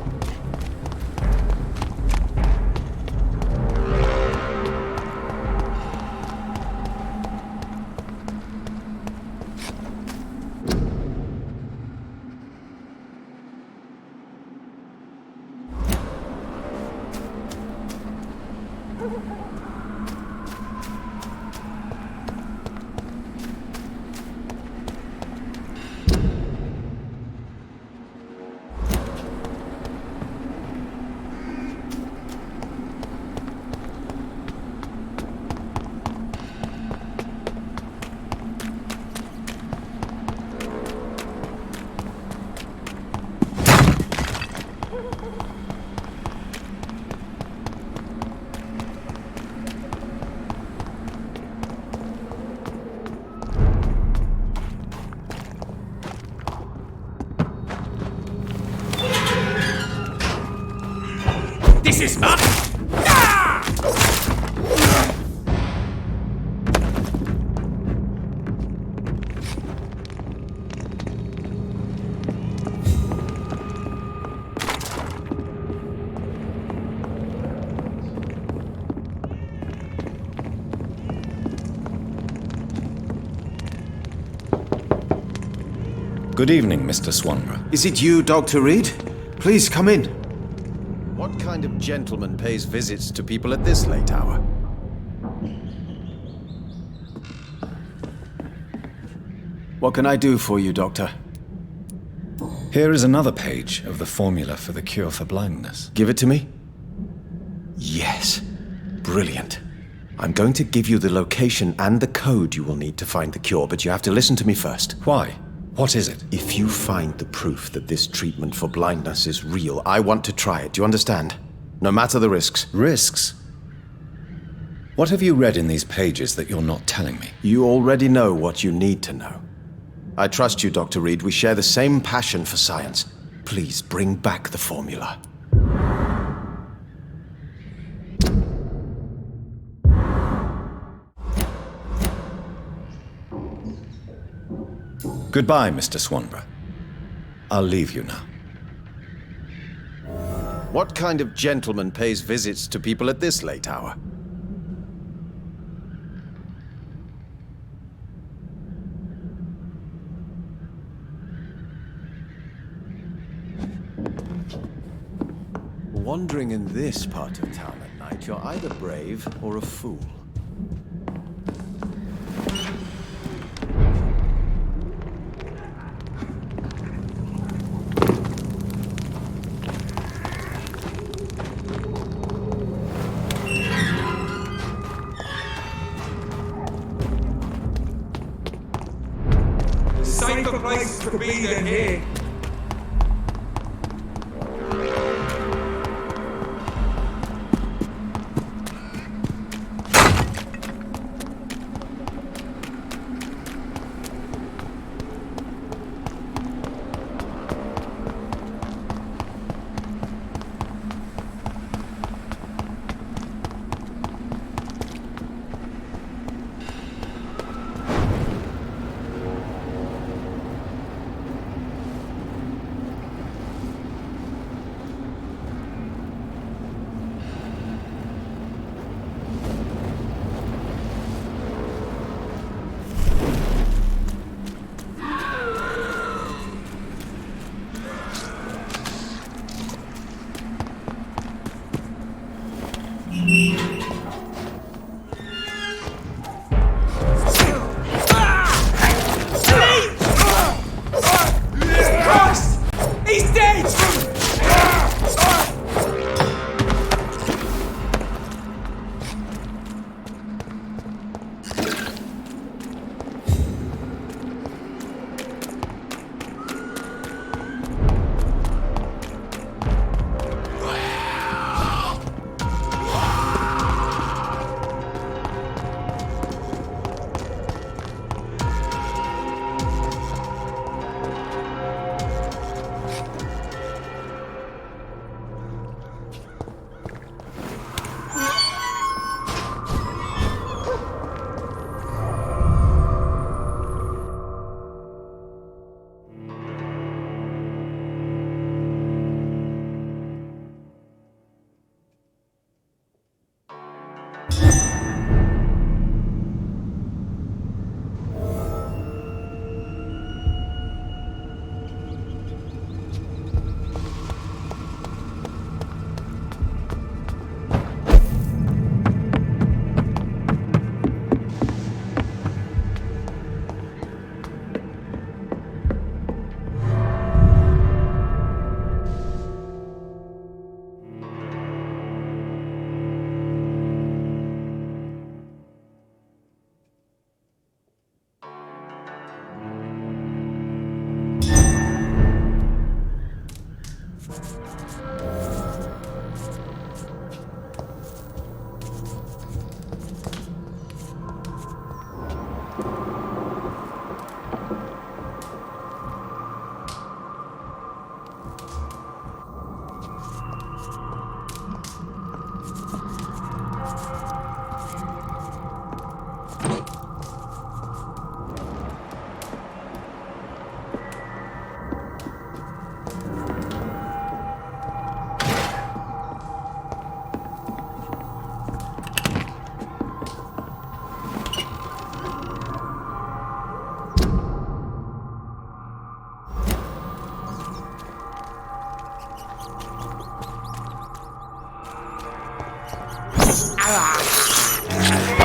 Good evening, Mr. Swanborough. Is it you, Dr. Reed? Please come in. What kind of gentleman pays visits to people at this late hour? What can I do for you, Doctor? Here is another page of the formula for the cure for blindness. Give it to me. Yes. Brilliant. I'm going to give you the location and the code you will need to find the cure, but you have to listen to me first. Why? What is it? If you find the proof that this treatment for blindness is real, I want to try it. Do you understand? No matter the risks. Risks? What have you read in these pages that you're not telling me? You already know what you need to know. I trust you, Dr. Reed. We share the same passion for science. Please bring back the formula. Goodbye, Mr. Swanborough. I'll leave you now. What kind of gentleman pays visits to people at this late hour? Wandering in this part of town at night, you're either brave or a fool. Safer place to be than here.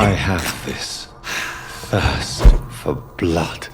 I have this thirst for blood.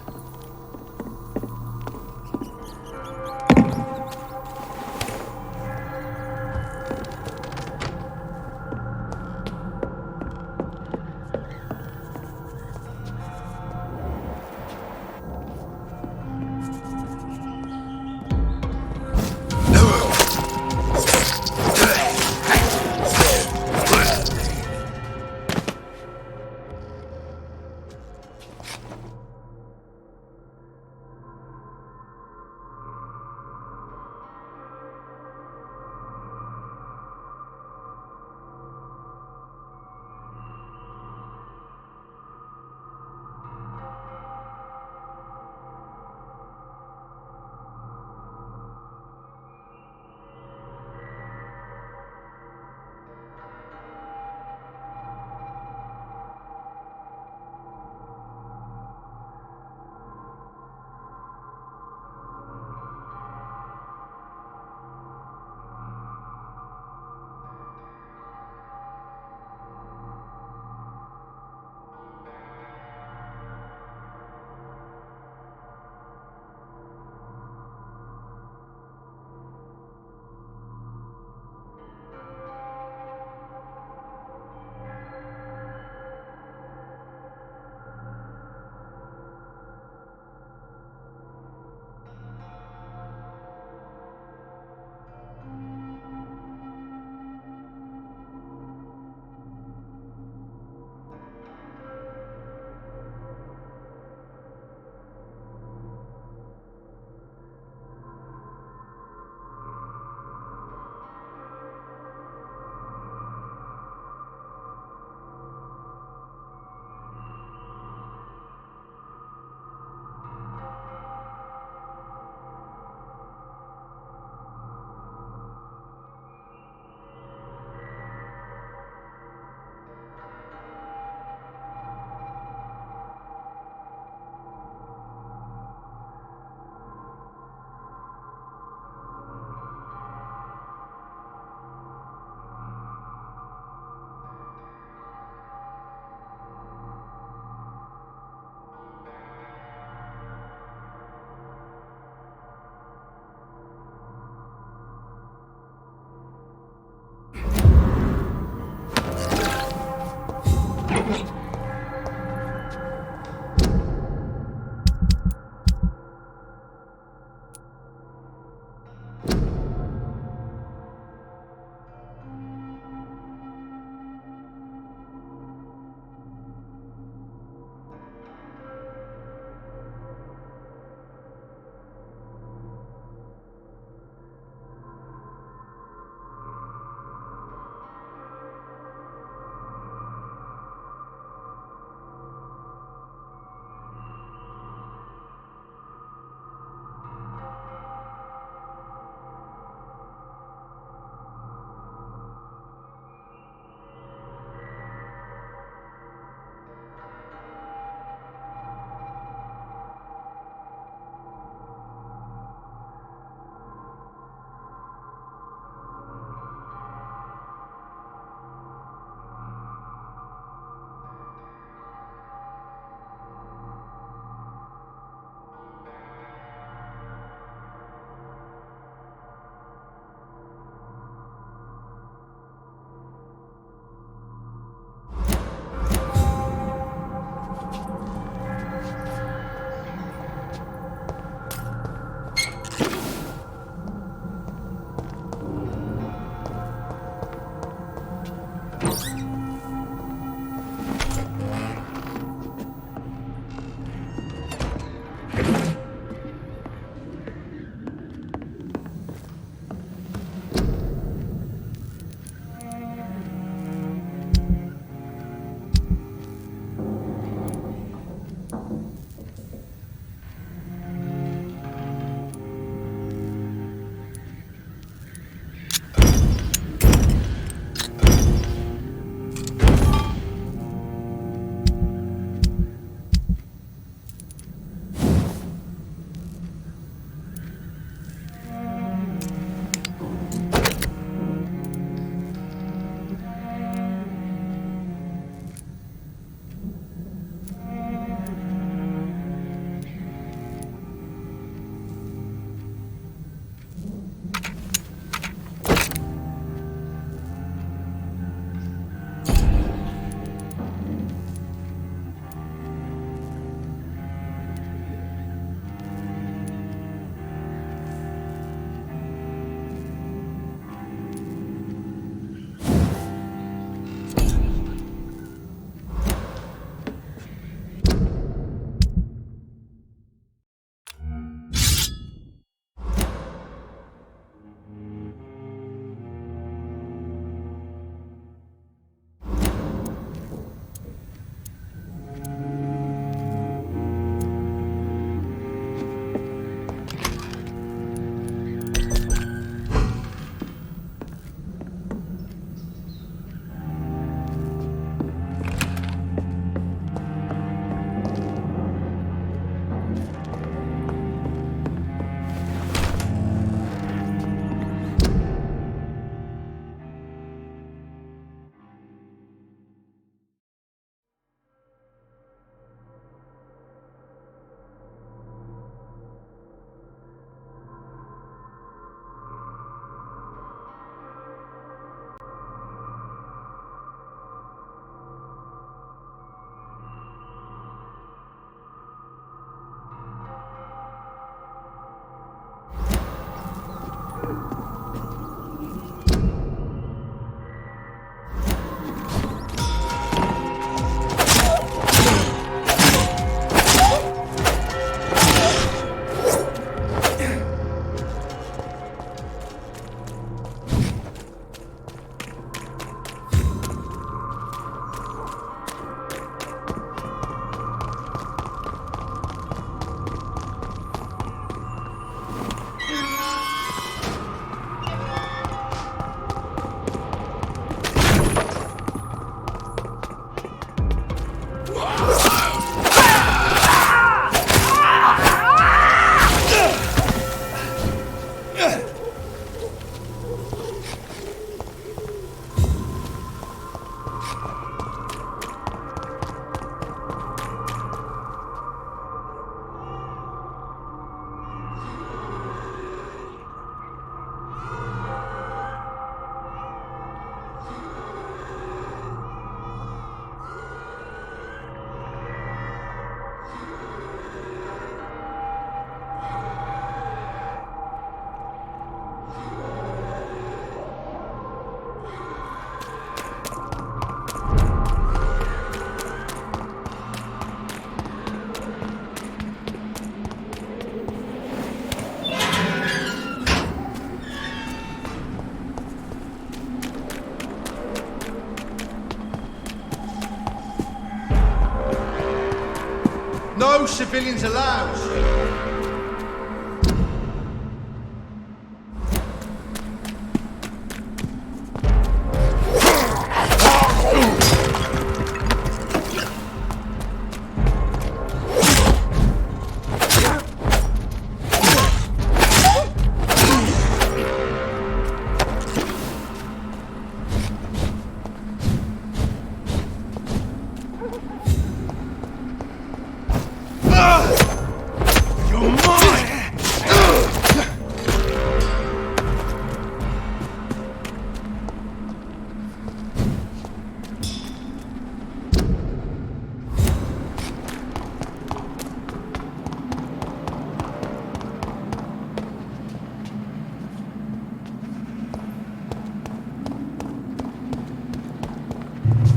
No civilians allowed.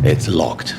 It's locked.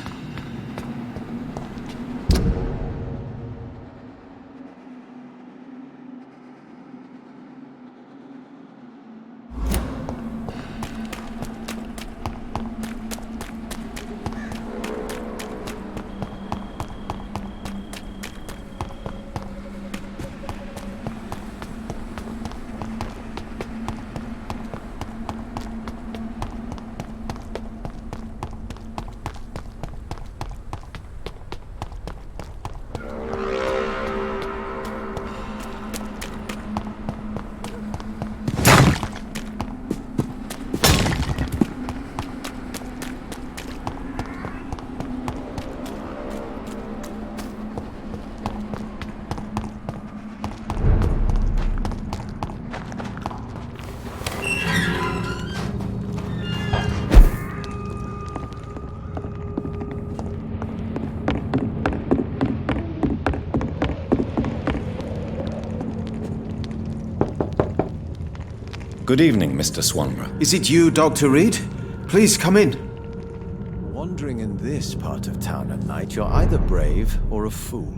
Good evening, Mr. Swanborough. Is it you, Dr. Reed? Please come in. Wandering in this part of town at night, you're either brave or a fool.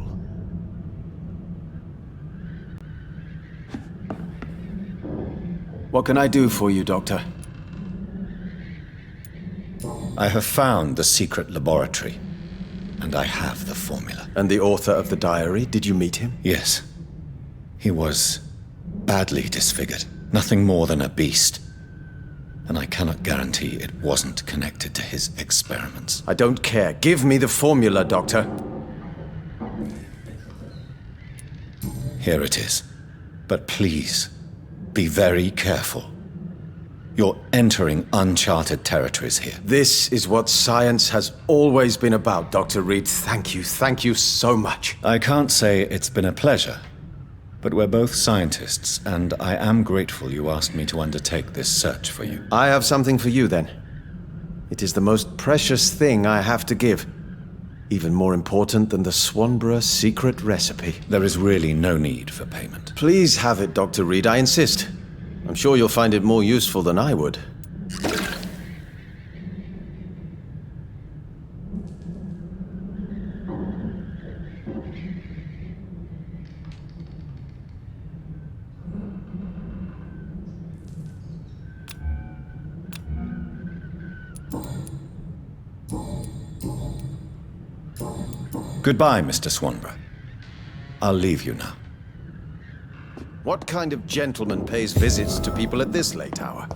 What can I do for you, Doctor? I have found the secret laboratory, and I have the formula. And the author of the diary, did you meet him? Yes. He was badly disfigured. Nothing more than a beast. And I cannot guarantee it wasn't connected to his experiments. I don't care. Give me the formula, Doctor. Here it is. But please, be very careful. You're entering uncharted territories here. This is what science has always been about, Dr. Reed. Thank you so much. I can't say it's been a pleasure. But we're both scientists, and I am grateful you asked me to undertake this search for you. I have something for you, then. It is the most precious thing I have to give. Even more important than the Swanborough secret recipe. There is really no need for payment. Please have it, Dr. Reed, I insist. I'm sure you'll find it more useful than I would. Goodbye, Mr. Swanborough. I'll leave you now. What kind of gentleman pays visits to people at this late hour?